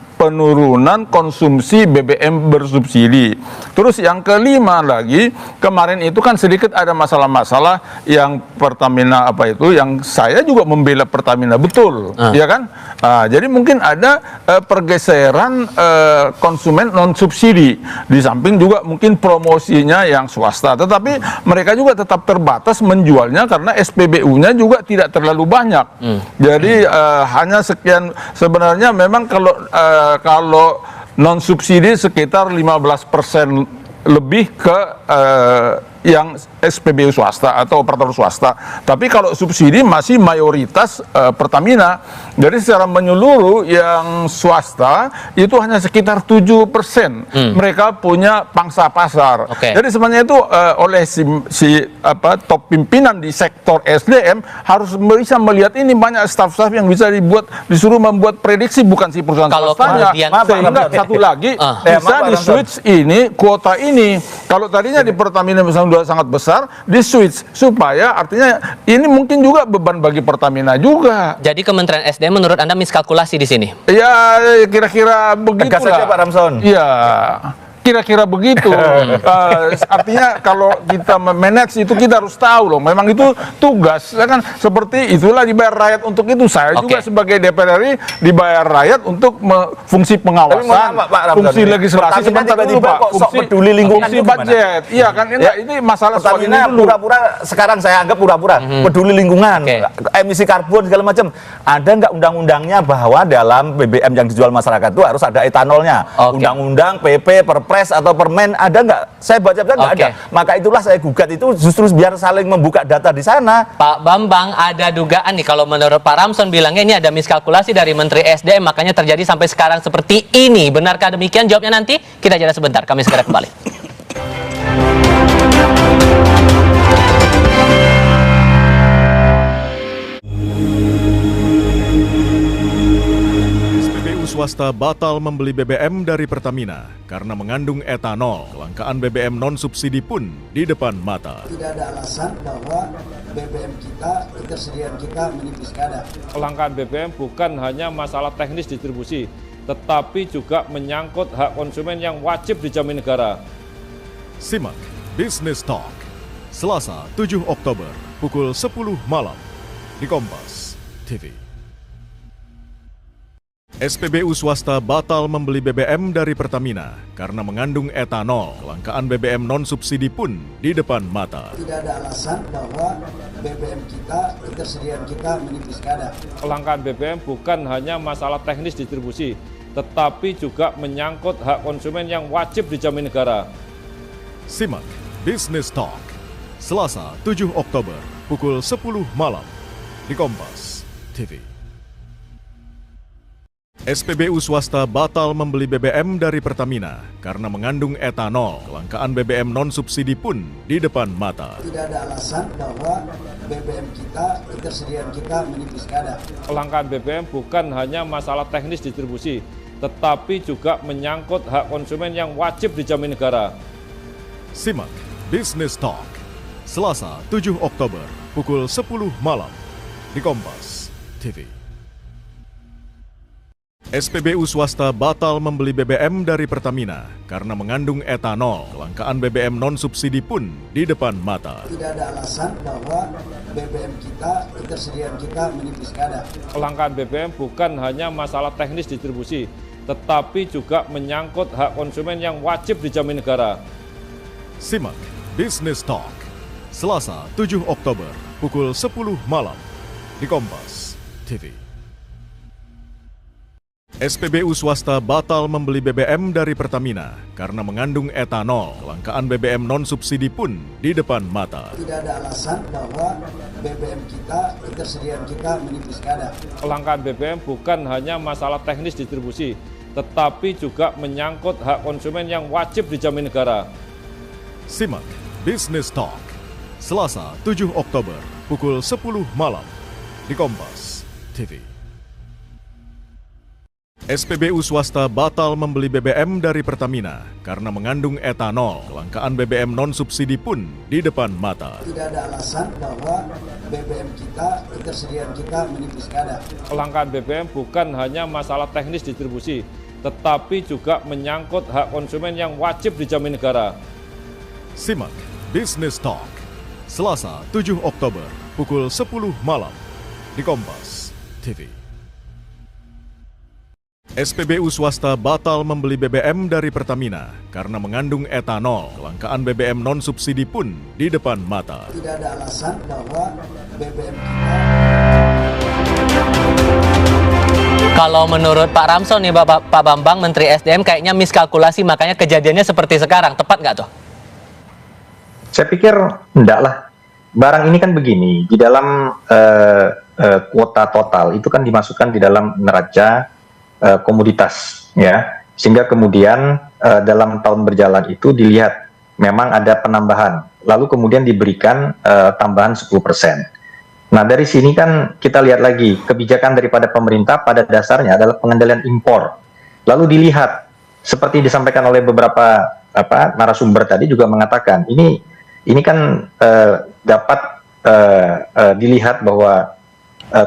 konsumsi BBM bersubsidi. Terus yang kelima lagi, kemarin itu kan sedikit ada masalah-masalah yang Pertamina yang saya juga membela Pertamina betul, ya kan? Jadi mungkin ada pergeseran konsumen non subsidi, di samping juga mungkin promosinya yang swasta, tetapi mereka juga tetap terbatas menjualnya karena SPBU-nya juga tidak terlalu banyak. Jadi hanya sekian, sebenarnya memang kalau non subsidi sekitar 15% lebih ke yang SPBU swasta atau operator swasta. Tapi kalau subsidi masih mayoritas Pertamina. Jadi secara menyeluruh yang swasta itu hanya sekitar 7% mereka punya pangsa pasar. Jadi sebenarnya itu oleh top pimpinan di sektor SDM harus bisa melihat ini, banyak staf-staf yang bisa disuruh membuat prediksi, bukan si perusahaan swastanya. Sehingga satu lagi bisa di switch ini kuota ini. Kalau tadinya di Pertamina misalnya sangat besar, di switch supaya artinya ini mungkin juga beban bagi Pertamina juga. Jadi Kementerian SDM menurut Anda miskalkulasi di sini? Ya, kira-kira begitu lah. Tegas saja Pak Ramson. Iya. Kira-kira begitu. Artinya kalau kita manage itu kita harus tahu loh. Memang itu tugas. Kan seperti itulah dibayar rakyat untuk itu. Saya juga sebagai DPR RI dibayar rakyat untuk fungsi pengawasan, fungsi legislasi. Sebentar dulu Pak. Fungsi peduli lingkungan, fungsi budget. Iya kan? Ini masalah soal ini dulu. Pura-pura sekarang saya anggap pura-pura peduli lingkungan, emisi karbon segala macam. Ada nggak undang-undangnya bahwa dalam BBM yang dijual masyarakat itu harus ada etanolnya? Undang-undang, PP, Perpres atau Permen ada nggak? Saya baca-baca nggak ada. Maka itulah saya gugat itu justru biar saling membuka data di sana. Pak Bambang, ada dugaan nih kalau menurut Pak Ramson bilangnya ini ada miskalkulasi dari Menteri SDM, makanya terjadi sampai sekarang seperti ini. Benarkah demikian? Jawabnya nanti. Kita jeda sebentar. Kami segera kembali. Swasta batal membeli BBM dari Pertamina karena mengandung etanol. Kelangkaan BBM non-subsidi pun di depan mata. Tidak ada alasan bahwa BBM kita, ketersediaan kita menipis kadar. Kelangkaan BBM bukan hanya masalah teknis distribusi, tetapi juga menyangkut hak konsumen yang wajib dijamin negara. Simak Business Talk, Selasa 7 Oktober pukul 10 malam di Kompas TV. SPBU swasta batal membeli BBM dari Pertamina karena mengandung etanol. Kelangkaan BBM non-subsidi pun di depan mata. Tidak ada alasan bahwa BBM kita, ketersediaan kita menipis kadar. Kelangkaan BBM bukan hanya masalah teknis distribusi, tetapi juga menyangkut hak konsumen yang wajib dijamin negara. Simak Business Talk, Selasa 7 Oktober pukul 10 malam di Kompas TV. SPBU swasta batal membeli BBM dari Pertamina karena mengandung etanol. Kelangkaan BBM non-subsidi pun di depan mata. Tidak ada alasan bahwa BBM kita, ketersediaan kita menipis kadar. Kelangkaan BBM bukan hanya masalah teknis distribusi, tetapi juga menyangkut hak konsumen yang wajib dijamin negara. Simak Business Talk, Selasa 7 Oktober pukul 10 malam di Kompas TV. SPBU swasta batal membeli BBM dari Pertamina karena mengandung etanol. Kelangkaan BBM non-subsidi pun di depan mata. Tidak ada alasan bahwa BBM kita, ketersediaan kita menipis kadar. Kelangkaan BBM bukan hanya masalah teknis distribusi, tetapi juga menyangkut hak konsumen yang wajib dijamin negara. Simak Business Talk, Selasa 7 Oktober pukul 10 malam di Kompas TV. SPBU swasta batal membeli BBM dari Pertamina karena mengandung etanol. Kelangkaan BBM non-subsidi pun di depan mata. Tidak ada alasan bahwa BBM kita, ketersediaan kita menipis kadar. Kelangkaan BBM bukan hanya masalah teknis distribusi, tetapi juga menyangkut hak konsumen yang wajib dijamin negara. Simak Business Talk, Selasa 7 Oktober pukul 10 malam di Kompas TV. SPBU swasta batal membeli BBM dari Pertamina karena mengandung etanol. Kelangkaan BBM non-subsidi pun di depan mata. Tidak ada alasan bahwa BBM kita, ketersediaan kita menipis kadar. Kelangkaan BBM bukan hanya masalah teknis distribusi, tetapi juga menyangkut hak konsumen yang wajib dijamin negara. Simak Business Talk, Selasa 7 Oktober pukul 10 malam di Kompas TV. SPBU swasta batal membeli BBM dari Pertamina karena mengandung etanol. Kelangkaan BBM non-subsidi pun di depan mata. Tidak ada alasan bahwa BBM kita. Kalau menurut Pak Ramson nih, Pak Bambang, Menteri SDM kayaknya miskalkulasi, makanya kejadiannya seperti sekarang. Tepat nggak tuh? Saya pikir enggak lah. barang ini kan begini, di dalam kuota total itu kan dimasukkan di dalam neraca komoditas, ya, sehingga kemudian dalam tahun berjalan itu dilihat memang ada penambahan, lalu kemudian diberikan tambahan 10%. Nah, dari sini kan kita lihat lagi kebijakan daripada pemerintah pada dasarnya adalah pengendalian impor. Lalu dilihat seperti disampaikan oleh beberapa narasumber tadi juga mengatakan ini kan dapat dilihat bahwa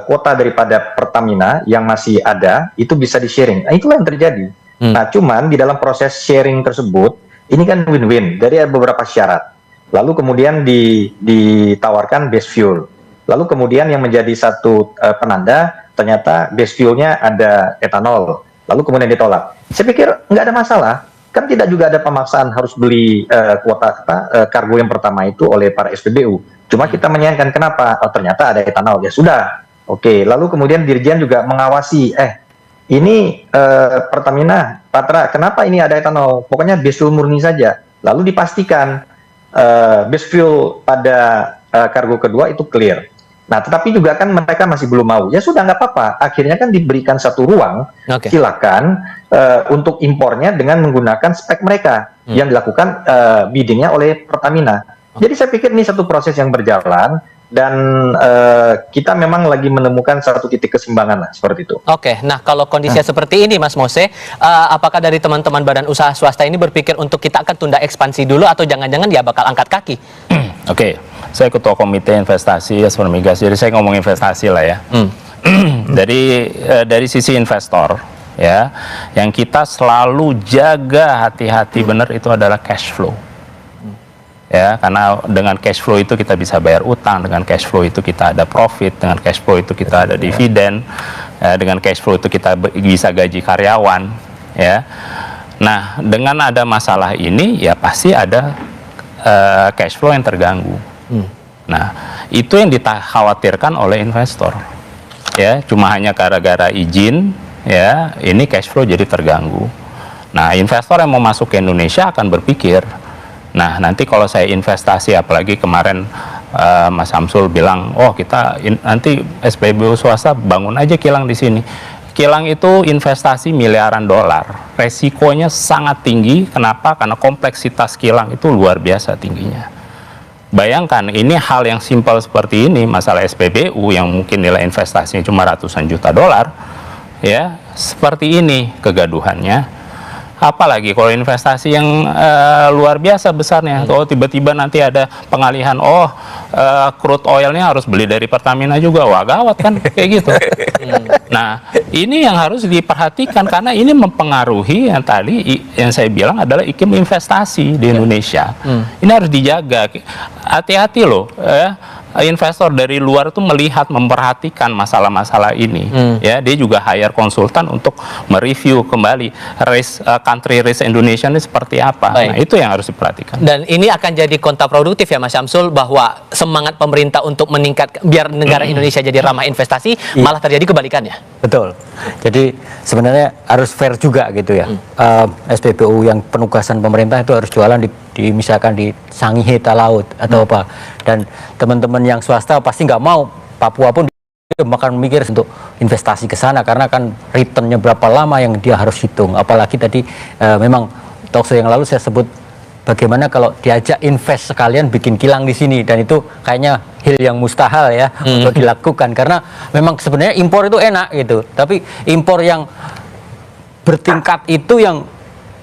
kuota daripada Pertamina yang masih ada itu bisa di-sharing. Nah, itulah yang terjadi. Nah, cuman di dalam proses sharing tersebut ini kan win-win dari beberapa syarat. Lalu kemudian ditawarkan base fuel. Lalu kemudian yang menjadi satu penanda ternyata base fuel-nya ada etanol. Lalu kemudian ditolak. Saya pikir nggak ada masalah. Kan tidak juga ada pemaksaan harus beli kuota kargo yang pertama itu oleh para SPBU. Cuma kita menyayangkan kenapa? Oh, ternyata ada etanol. Ya sudah. Oke. Lalu kemudian Dirjen juga mengawasi. Ini Pertamina, Patra, kenapa ini ada etanol? Pokoknya base fuel murni saja. Lalu dipastikan base fuel pada kargo kedua itu clear. Nah, tetapi juga kan mereka masih belum mau. Ya sudah, nggak apa-apa. Akhirnya kan diberikan satu ruang, silakan untuk impornya dengan menggunakan spek mereka yang dilakukan biddingnya oleh Pertamina. Jadi saya pikir ini satu proses yang berjalan dan kita memang lagi menemukan satu titik keseimbangan lah, seperti itu. Oke, nah kalau kondisinya seperti ini, Mas Mose, apakah dari teman-teman badan usaha swasta ini berpikir untuk kita akan tunda ekspansi dulu atau jangan-jangan dia bakal angkat kaki? Oke, saya ketua komite investasi Ekspor Migas, jadi saya ngomong investasi lah ya. Dari sisi investor, ya, yang kita selalu jaga hati-hati benar itu adalah cash flow. Ya, karena dengan cash flow itu kita bisa bayar utang, dengan cash flow itu kita ada profit, dengan cash flow itu kita ada dividen, dengan cash flow itu kita bisa gaji karyawan, ya. Nah, dengan ada masalah ini, ya pasti ada cash flow yang terganggu. Nah, itu yang dikhawatirkan oleh investor. Ya, cuma hanya gara-gara izin, ya, ini cash flow jadi terganggu. Nah, investor yang mau masuk ke Indonesia akan berpikir, nah, nanti kalau saya investasi, apalagi kemarin Mas Samsul bilang, oh kita nanti SPBU swasta bangun aja kilang di sini. Kilang itu investasi miliaran dolar. Resikonya sangat tinggi. Kenapa? Karena kompleksitas kilang itu luar biasa tingginya. Bayangkan, ini hal yang simpel seperti ini, masalah SPBU yang mungkin nilai investasinya cuma ratusan juta dolar, ya, seperti ini kegaduhannya. Apalagi kalau investasi yang luar biasa besarnya, oh tiba-tiba nanti ada pengalihan, crude oilnya harus beli dari Pertamina juga, wah gawat kan, kayak gitu. Nah, ini yang harus diperhatikan karena ini mempengaruhi yang tadi yang saya bilang adalah iklim investasi di Indonesia. Ini harus dijaga, hati-hati loh. Investor dari luar itu melihat, memperhatikan masalah-masalah ini, ya, dia juga hire konsultan untuk mereview kembali country risk Indonesia ini seperti apa. Nah, itu yang harus diperhatikan. Dan ini akan jadi kontraproduktif ya Mas Syamsul, bahwa semangat pemerintah untuk meningkat biar negara Indonesia jadi ramah investasi, malah terjadi kebalikannya. Betul. Jadi sebenarnya harus fair juga gitu ya. SPBU yang penugasan pemerintah itu harus jualan misalkan di Sangihe Talaut atau apa, dan teman-teman yang swasta pasti nggak mau. Papua pun dia makan mikir untuk investasi ke sana karena kan returnnya berapa lama yang dia harus hitung. Apalagi tadi memang talkshow yang lalu saya sebut bagaimana kalau diajak invest sekalian bikin kilang di sini, dan itu kayaknya hal yang mustahil ya untuk dilakukan karena memang sebenarnya impor itu enak gitu, tapi impor yang bertingkat itu yang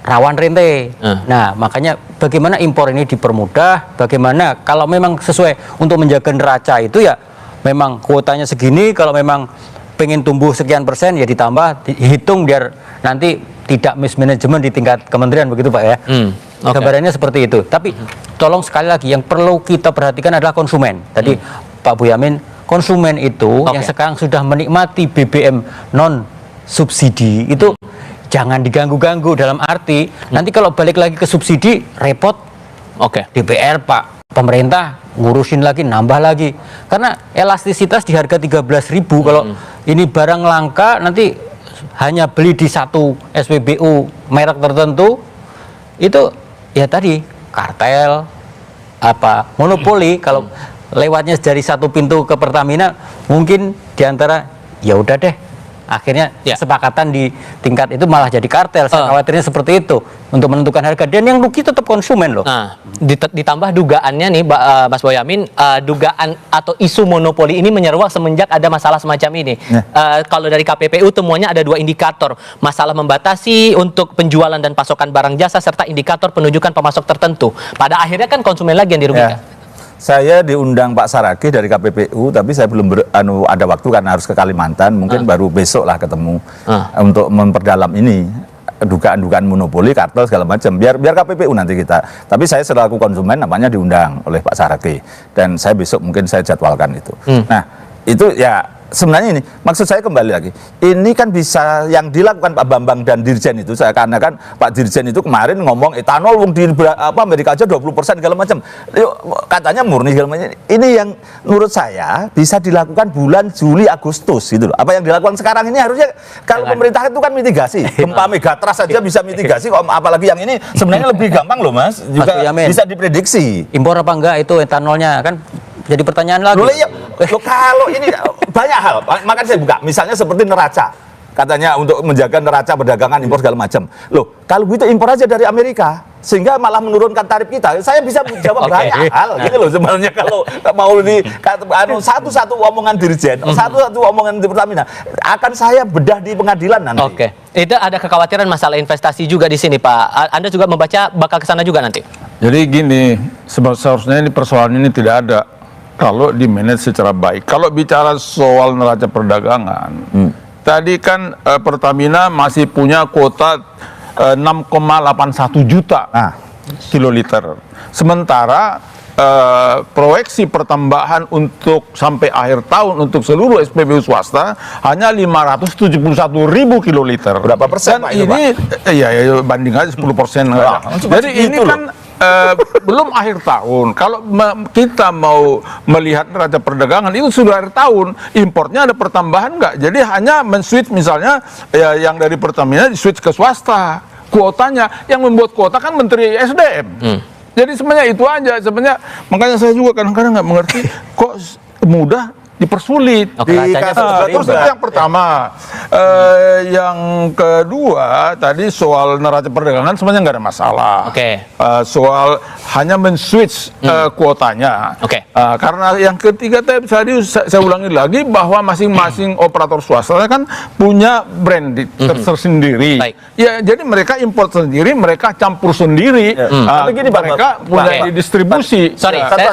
rawan rente. Nah, makanya bagaimana impor ini dipermudah, bagaimana kalau memang sesuai untuk menjaga neraca itu ya memang kuotanya segini, kalau memang pengen tumbuh sekian persen ya ditambah, dihitung biar nanti tidak mismanagement di tingkat kementerian, begitu Pak ya. Gambarannya seperti itu. Tapi tolong sekali lagi yang perlu kita perhatikan adalah konsumen. Tadi Pak Boyamin, konsumen itu yang sekarang sudah menikmati BBM non subsidi itu jangan diganggu-ganggu, dalam arti nanti kalau balik lagi ke subsidi repot. DPR Pak pemerintah ngurusin lagi, nambah lagi. Karena elastisitas di harga 13.000 kalau ini barang langka nanti hanya beli di satu SPBU merek tertentu itu ya tadi kartel apa monopoli. Kalau lewatnya dari satu pintu ke Pertamina, mungkin diantara ya udah deh, akhirnya kesepakatan di tingkat itu malah jadi kartel. Saya khawatirnya seperti itu untuk menentukan harga, dan yang rugi tetap konsumen loh. Nah, ditambah dugaannya nih, Mas Boyamin, dugaan atau isu monopoli ini menyeruak semenjak ada masalah semacam ini. Kalau dari KPPU temuannya ada 2 indikator, masalah membatasi untuk penjualan dan pasokan barang jasa serta indikator penunjukan pemasok tertentu. Pada akhirnya kan konsumen lagi yang dirugikan. Saya diundang Pak Saragih dari KPPU, tapi saya belum ada waktu karena harus ke Kalimantan. Mungkin baru besok lah ketemu untuk memperdalam ini dugaan-dugaan monopoli, kartel segala macam. Biar KPPU nanti kita. Tapi saya selaku konsumen namanya diundang oleh Pak Saragih, dan saya besok mungkin saya jadwalkan itu. Nah, itu ya sebenarnya ini maksud saya kembali lagi. Ini kan bisa yang dilakukan Pak Bambang dan Dirjen itu, karena kan Pak Dirjen itu kemarin ngomong etanol di Amerika aja 20% segala macam. Katanya murni segala macam. Ini yang menurut saya bisa dilakukan bulan Juli Agustus gitu loh. Apa yang dilakukan sekarang ini harusnya kalau pemerintah itu kan mitigasi. Gempa megatrust saja bisa mitigasi, kok apalagi yang ini sebenarnya lebih gampang loh Mas. Juga bisa diprediksi. Impor apa enggak itu etanolnya, kan jadi pertanyaan lagi. Loh, kalau ini banyak hal, makanya saya buka. Misalnya seperti neraca, katanya untuk menjaga neraca perdagangan impor segala macam. Loh, kalau begitu impor aja dari Amerika, sehingga malah menurunkan tarif kita. Saya bisa jawab banyak hal, gitu loh sebenarnya kalau mau di satu-satu omongan Dirjen, satu-satu omongan di Pertamina, akan saya bedah di pengadilan nanti. Itu ada kekhawatiran masalah investasi juga di sini, Pak. Anda juga membaca bakal ke sana juga nanti. Jadi gini, seharusnya ini persoalan ini tidak ada kalau di manage secara baik. Kalau bicara soal neraca perdagangan, tadi kan Pertamina masih punya kuota 6,81 juta kiloliter. Sementara proyeksi pertambahan untuk sampai akhir tahun untuk seluruh SPBU swasta hanya 571.000 kiloliter. Berapa persen, Dan Pak, ini ya banding aja 10%. Jadi ini kan belum akhir tahun. Kalau kita mau melihat neraca perdagangan itu sudah akhir tahun, impornya ada pertambahan nggak? Jadi hanya men-switch misalnya yang dari Pertamina di-switch ke swasta. Kuotanya yang membuat kuota kan Menteri SDM. Jadi sebenarnya itu aja. Sebenarnya makanya saya juga kadang-kadang nggak mengerti kok mudah dipersulit. Terus itu yang pertama. Yang kedua tadi soal neraca perdagangan sebenarnya nggak ada masalah. Soal hanya men-switch kuotanya. Karena yang ketiga tadi saya ulangi lagi bahwa masing-masing operator swasta kan punya brand tersendiri. Ya jadi mereka import sendiri, mereka campur sendiri. Tapi gini, mereka punya distribusi.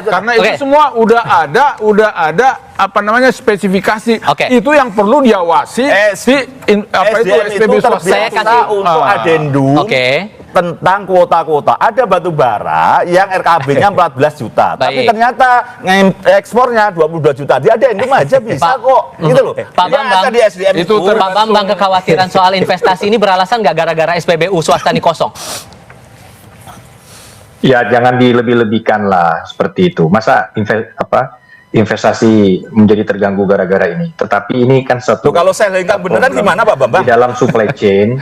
Karena itu semua udah ada apa namanya spesifikasi. Itu yang perlu diawasi SPBU saya kasih untuk adendum tentang kuota-kuota. Ada batu bara yang RKB-nya 14 juta, tapi ternyata ekspornya 22 juta. Dia adendum aja bisa kok. Gitu loh. Pak Bambang, kekhawatiran soal investasi ini beralasan nggak gara-gara SPBU swasta ini kosong? Ya jangan dilebih-lebihkan lah seperti itu. Masa investasi menjadi terganggu gara-gara ini. Tetapi ini kan satu. Kalau saya lengkap beneran gimana Pak Bambang? Di dalam supply chain,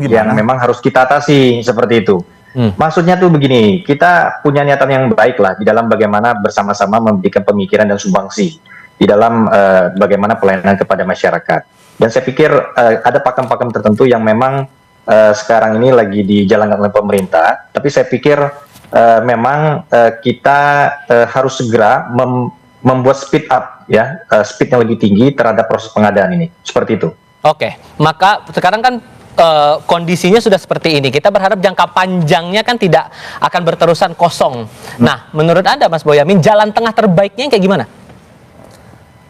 yang memang harus kita atasi seperti itu. Maksudnya tuh begini, kita punya niatan yang baik lah di dalam bagaimana bersama-sama memberikan pemikiran dan sumbangsi di dalam bagaimana pelayanan kepada masyarakat. Dan saya pikir ada pakem-pakem tertentu yang memang sekarang ini lagi dijalankan oleh pemerintah. Tapi saya pikir memang kita harus segera membuat speed up speed yang lebih tinggi terhadap proses pengadaan ini, seperti itu. Maka sekarang kan kondisinya sudah seperti ini. Kita berharap jangka panjangnya kan tidak akan berterusan kosong. Nah, menurut Anda Mas Boyamin, jalan tengah terbaiknya kayak gimana?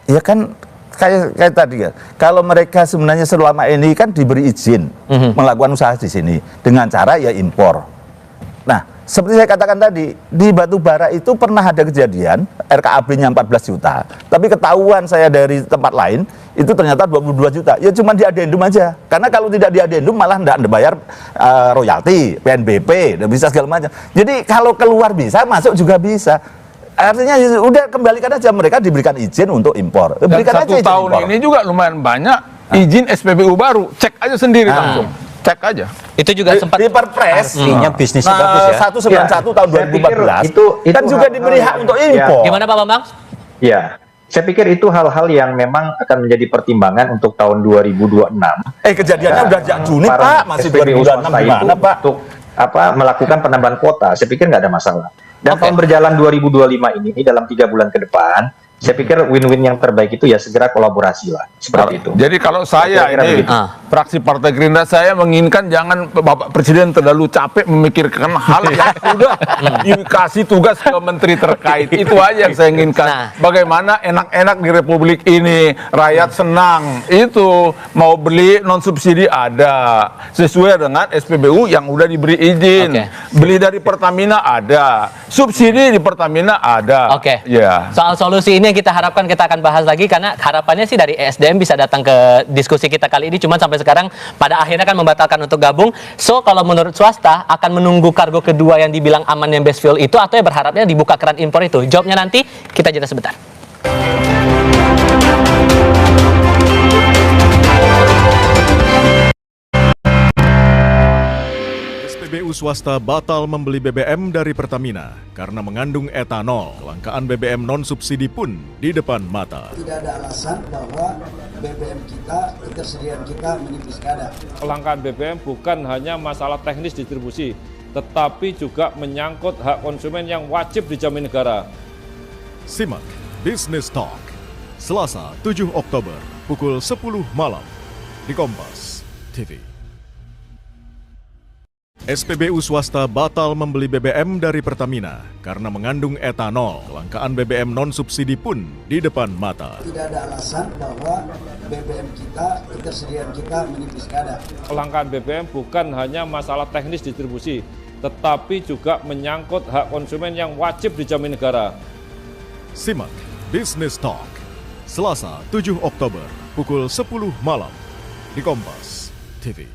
Ya kan kayak tadi ya. Kalau mereka sebenarnya selama ini kan diberi izin melakukan usaha di sini dengan cara ya impor. Nah, seperti saya katakan tadi, di batu bara itu pernah ada kejadian RKAB-nya 14 juta, tapi ketahuan saya dari tempat lain itu ternyata 22 juta. Ya cuma di adendum aja. Karena kalau tidak di adendum malah enggak bayar royalti, PNBP, dan bisa segala macam. Jadi kalau keluar bisa, masuk juga bisa. Artinya udah kembalikan aja, mereka diberikan izin untuk impor. Dan 1 tahun ini juga lumayan banyak izin SPBU baru. Cek aja sendiri langsung. cek aja. Itu juga sempat di Perpres. Artinya bisnisnya bagus ya. 191 tahun 2014 itu kan juga diberi hak untuk impor. Gimana Pak Bambang? Ya, saya pikir itu hal-hal yang memang akan menjadi pertimbangan untuk tahun 2026. Kejadiannya udah sejak Juni Pak, masih 2026 gimana Pak? Untuk melakukan penambahan kuota, saya pikir nggak ada masalah. Dan tahun berjalan 2025 ini dalam 3 bulan ke depan, saya pikir win-win yang terbaik itu ya segera kolaborasi lah, seperti itu. Jadi kalau saya ini fraksi Partai Gerindra, saya menginginkan jangan Bapak Presiden terlalu capek memikirkan hal yang sudah dikasih tugas ke menteri terkait. Itu aja yang saya inginkan. Bagaimana enak-enak di Republik ini, rakyat senang. Itu mau beli non subsidi ada sesuai dengan SPBU yang udah diberi izin. Beli dari Pertamina ada, subsidi di Pertamina ada. Ya. Soal solusi ini yang kita harapkan kita akan bahas lagi, karena harapannya sih dari ESDM bisa datang ke diskusi kita kali ini, cuman sampai sekarang pada akhirnya kan membatalkan untuk gabung. So kalau menurut swasta akan menunggu kargo kedua yang dibilang aman yang best fuel itu, atau ya berharapnya dibuka keran impor itu? Jawabnya nanti, kita jeda sebentar. SPBU swasta batal membeli BBM dari Pertamina karena mengandung etanol. Kelangkaan BBM non-subsidi pun di depan mata. Tidak ada alasan bahwa BBM kita, ketersediaan kita menipis kada. Kelangkaan BBM bukan hanya masalah teknis distribusi, tetapi juga menyangkut hak konsumen yang wajib dijamin negara. Simak Business Talk, Selasa 7 Oktober pukul 10 malam di Kompas TV. SPBU swasta batal membeli BBM dari Pertamina karena mengandung etanol. Kelangkaan BBM non-subsidi pun di depan mata. Tidak ada alasan bahwa BBM kita, ketersediaan kita menipis kada. Kelangkaan BBM bukan hanya masalah teknis distribusi, tetapi juga menyangkut hak konsumen yang wajib dijamin negara. Simak Business Talk, Selasa 7 Oktober pukul 10 malam di Kompas TV.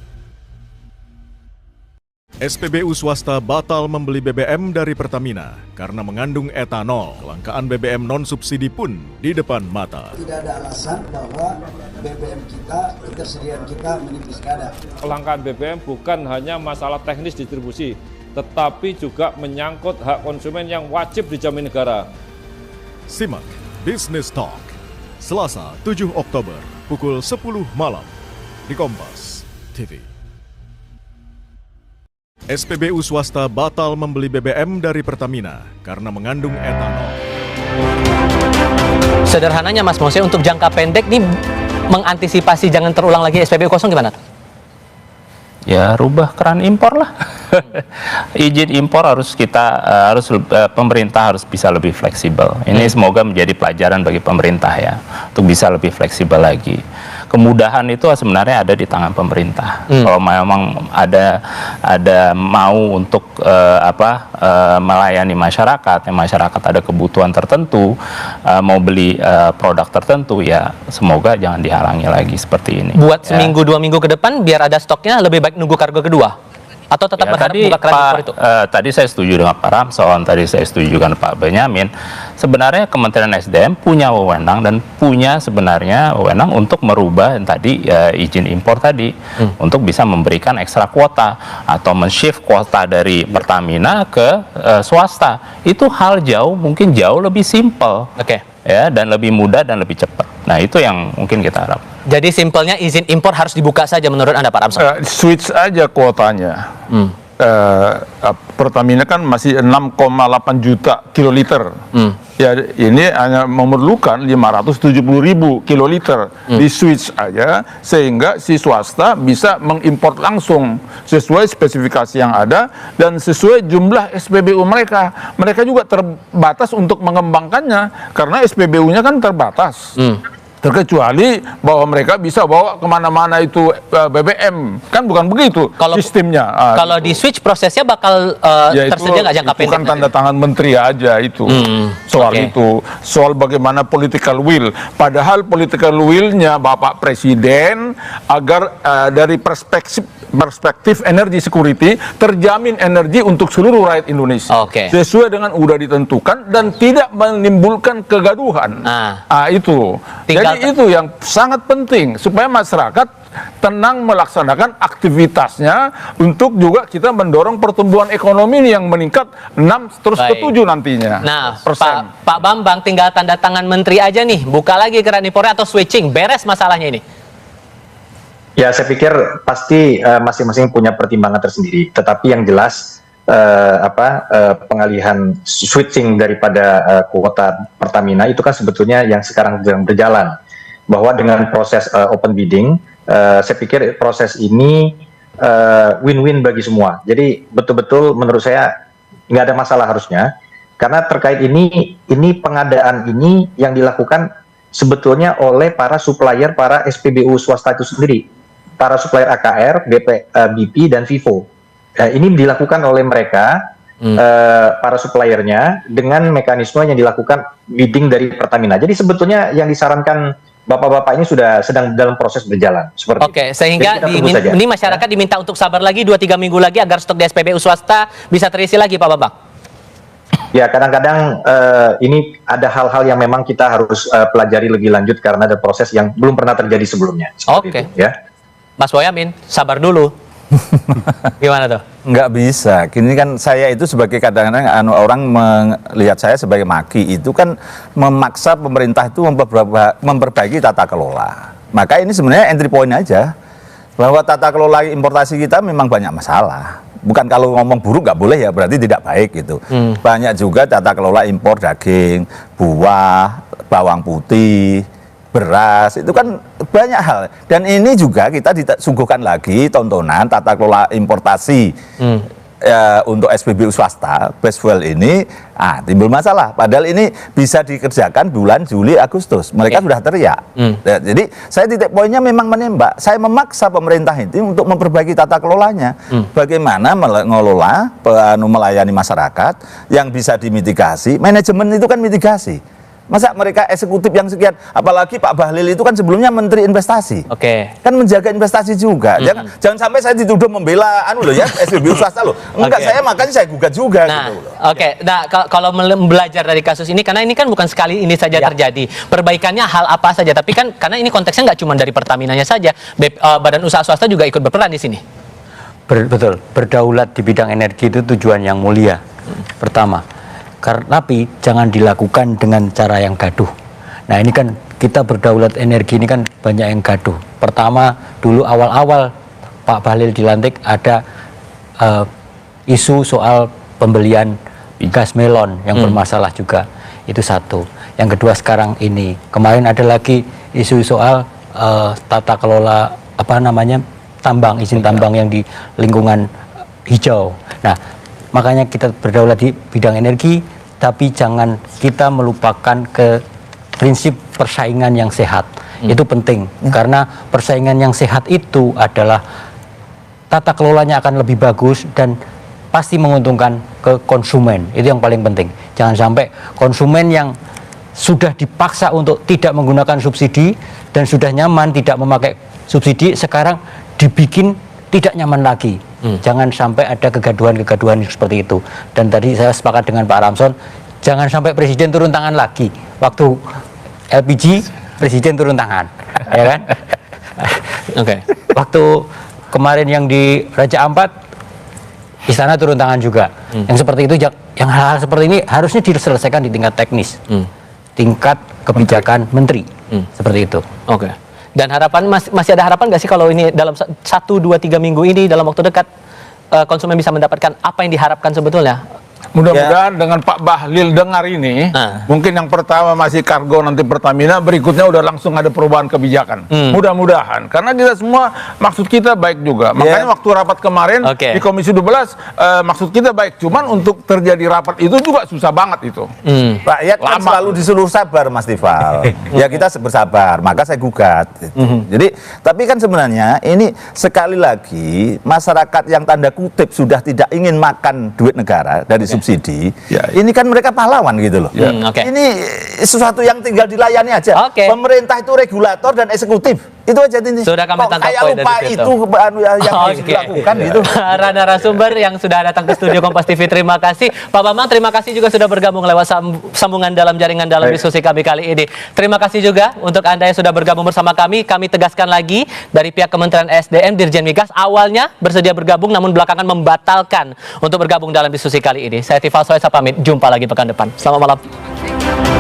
SPBU swasta batal membeli BBM dari Pertamina karena mengandung etanol. Kelangkaan BBM non-subsidi pun di depan mata. Tidak ada alasan bahwa BBM kita, ketersediaan kita menipis kada. Kelangkaan BBM bukan hanya masalah teknis distribusi, tetapi juga menyangkut hak konsumen yang wajib dijamin negara. Simak Business Talk, Selasa 7 Oktober pukul 10 malam di Kompas TV. SPBU swasta batal membeli BBM dari Pertamina karena mengandung etanol. Sederhananya Mas Mose, untuk jangka pendek nih mengantisipasi jangan terulang lagi SPBU kosong gimana? Ya rubah keran impor lah. Izin impor harus pemerintah harus bisa lebih fleksibel. Ini semoga menjadi pelajaran bagi pemerintah ya, untuk bisa lebih fleksibel lagi. Kemudahan itu sebenarnya ada di tangan pemerintah. Kalau memang ada mau untuk melayani masyarakat, masyarakat ada kebutuhan tertentu, mau beli produk tertentu, ya semoga jangan dihalangi lagi seperti ini. Buat seminggu 2 minggu ke depan biar ada stoknya, lebih baik nunggu kargo kedua? Atau tetap berharap buka keran impor itu? Tadi saya setuju dengan Pak Ramson, tadi saya setuju dengan Pak Benyamin. Sebenarnya Kementerian SDM punya wewenang dan punya sebenarnya wewenang untuk merubah tadi izin impor tadi, untuk bisa memberikan ekstra kuota atau men-shift kuota dari Pertamina ke swasta. Itu hal mungkin jauh lebih simpel, ya, dan lebih mudah dan lebih cepat. Nah itu yang mungkin kita harap. Jadi simpelnya izin impor harus dibuka saja menurut Anda Pak Ramson? Switch aja kuotanya. Pertamina kan masih 6,8 juta kiloliter. Ya ini hanya memerlukan 570.000 kiloliter. Di switch aja sehingga si swasta bisa mengimpor langsung sesuai spesifikasi yang ada dan sesuai jumlah SPBU mereka. Mereka juga terbatas untuk mengembangkannya karena SPBU-nya kan terbatas. Terkecuali bahwa mereka bisa bawa kemana-mana itu BBM, kan bukan begitu sistemnya. Kalau di switch prosesnya bakal tersedia nggak jangka pendek? Bukan tanda tangan menteri aja itu soal itu, soal bagaimana political will. Padahal political will-nya Bapak Presiden agar dari perspektif perspektif energi security, terjamin energi untuk seluruh rakyat Indonesia. Sesuai dengan udah ditentukan dan tidak menimbulkan kegaduhan. Itu. Jadi itu yang sangat penting supaya masyarakat tenang melaksanakan aktivitasnya untuk juga kita mendorong pertumbuhan ekonomi ini yang meningkat 6 terus ke 7 nantinya. Nah, Pak Bambang tinggal tanda tangan menteri aja nih, buka lagi keran impornya atau switching, beres masalahnya ini. Ya, saya pikir pasti masing-masing punya pertimbangan tersendiri. Tetapi yang jelas pengalihan switching daripada kuota Pertamina itu kan sebetulnya yang sekarang sedang berjalan. Bahwa dengan proses open bidding, saya pikir proses ini win-win bagi semua. Jadi betul-betul menurut saya nggak ada masalah harusnya. Karena terkait ini pengadaan ini yang dilakukan sebetulnya oleh para supplier, para SPBU swasta itu sendiri. Para supplier AKR, BP, dan Vivo. Ini dilakukan oleh mereka, para suppliernya, dengan mekanisme yang dilakukan bidding dari Pertamina. Jadi sebetulnya yang disarankan Bapak-bapak ini sudah sedang dalam proses berjalan. Oke, sehingga ini masyarakat diminta untuk sabar lagi 2-3 minggu lagi agar stok di SPBU swasta bisa terisi lagi, Pak Bambang. Ya, kadang-kadang ini ada hal-hal yang memang kita harus pelajari lebih lanjut karena ada proses yang belum pernah terjadi sebelumnya. Oke. Ya. Mas Boyamin, sabar dulu. Gimana tuh? Nggak bisa. Kini kan saya itu sebagai kadang-kadang orang melihat saya sebagai maki itu kan memaksa pemerintah itu memperbaiki tata kelola. Maka ini sebenarnya entry point aja bahwa tata kelola importasi kita memang banyak masalah. Bukan kalau ngomong buruk nggak boleh ya berarti tidak baik gitu. Banyak juga tata kelola impor daging, buah, bawang putih, beras, itu kan banyak hal. Dan ini juga kita disuguhkan lagi tontonan tata kelola importasi untuk SPBU swasta, best fuel ini timbul masalah. Padahal ini bisa dikerjakan bulan Juli, Agustus. Mereka sudah teriak. Jadi saya titik poinnya memang menembak. Saya memaksa pemerintah itu untuk memperbaiki tata kelolanya. Bagaimana mengelola, melayani masyarakat yang bisa dimitigasi. Manajemen itu kan mitigasi. Masa mereka eksekutif yang sekian, apalagi Pak Bahlil itu kan sebelumnya Menteri Investasi. Kan menjaga investasi juga. Jangan sampai saya dituduh membela SPBU swasta loh. Enggak, saya makanya saya gugat juga gitu loh. Nah, kalau belajar dari kasus ini, karena ini kan bukan sekali ini saja terjadi. Perbaikannya hal apa saja, tapi kan karena ini konteksnya nggak cuma dari Pertaminanya saja, badan usaha swasta juga ikut berperan di sini. Betul, berdaulat di bidang energi itu tujuan yang mulia. Pertama. Tapi jangan dilakukan dengan cara yang gaduh. Nah ini kan kita berdaulat energi ini kan banyak yang gaduh. Pertama dulu awal-awal Pak Bahlil dilantik ada isu soal pembelian gas melon yang bermasalah juga. Itu satu. Yang kedua sekarang ini. Kemarin ada lagi isu soal tata kelola tambang, izin tambang yang di lingkungan hijau. Nah makanya kita berdaulat di bidang energi, tapi jangan kita melupakan ke prinsip persaingan yang sehat. Itu penting, karena persaingan yang sehat itu adalah tata kelolanya akan lebih bagus dan pasti menguntungkan ke konsumen. Itu yang paling penting. Jangan sampai konsumen yang sudah dipaksa untuk tidak menggunakan subsidi dan sudah nyaman tidak memakai subsidi, sekarang dibikin tidak nyaman lagi. Jangan sampai ada kegaduhan-kegaduhan seperti itu. Dan tadi saya sepakat dengan Pak Ramson, jangan sampai Presiden turun tangan lagi. Waktu LPG, Presiden turun tangan, ya kan? Waktu kemarin yang di Raja Ampat, Istana turun tangan juga. Yang seperti itu, yang hal-hal seperti ini harusnya diselesaikan di tingkat teknis, tingkat kebijakan menteri, seperti itu. Dan harapan masih ada harapan nggak sih kalau ini dalam 1, 2, 3 minggu ini dalam waktu dekat konsumen bisa mendapatkan apa yang diharapkan sebetulnya? Mudah-mudahan dengan Pak Bahlil dengar ini, mungkin yang pertama masih kargo nanti Pertamina, berikutnya udah langsung ada perubahan kebijakan. Mudah-mudahan, karena kita semua maksud kita baik juga. Makanya waktu rapat kemarin di Komisi 12 maksud kita baik, cuman untuk terjadi rapat itu juga susah banget itu. Rakyat kan selalu disuruh sabar, Mas Tifal. Ya kita bersabar, maka saya gugat. Jadi, tapi kan sebenarnya ini sekali lagi masyarakat yang tanda kutip sudah tidak ingin makan duit negara dari subsidi, ini kan mereka pahlawan gitu loh. Ini sesuatu yang tinggal dilayani aja. Pemerintah itu regulator dan eksekutif. Itu aja ini. Sudah kami tangkap poin dari situ. Itu yang harus dilakukan itu. Para narasumber yang sudah datang ke studio Kompas TV, terima kasih. Pak Bambang, terima kasih juga sudah bergabung lewat sambungan dalam jaringan dalam diskusi kami kali ini. Terima kasih juga untuk Anda yang sudah bergabung bersama kami. Kami tegaskan lagi dari pihak Kementerian SDM, Dirjen Migas awalnya bersedia bergabung namun belakangan membatalkan untuk bergabung dalam diskusi kali ini. Saya Tifal Soesa pamit, jumpa lagi pekan depan. Selamat malam.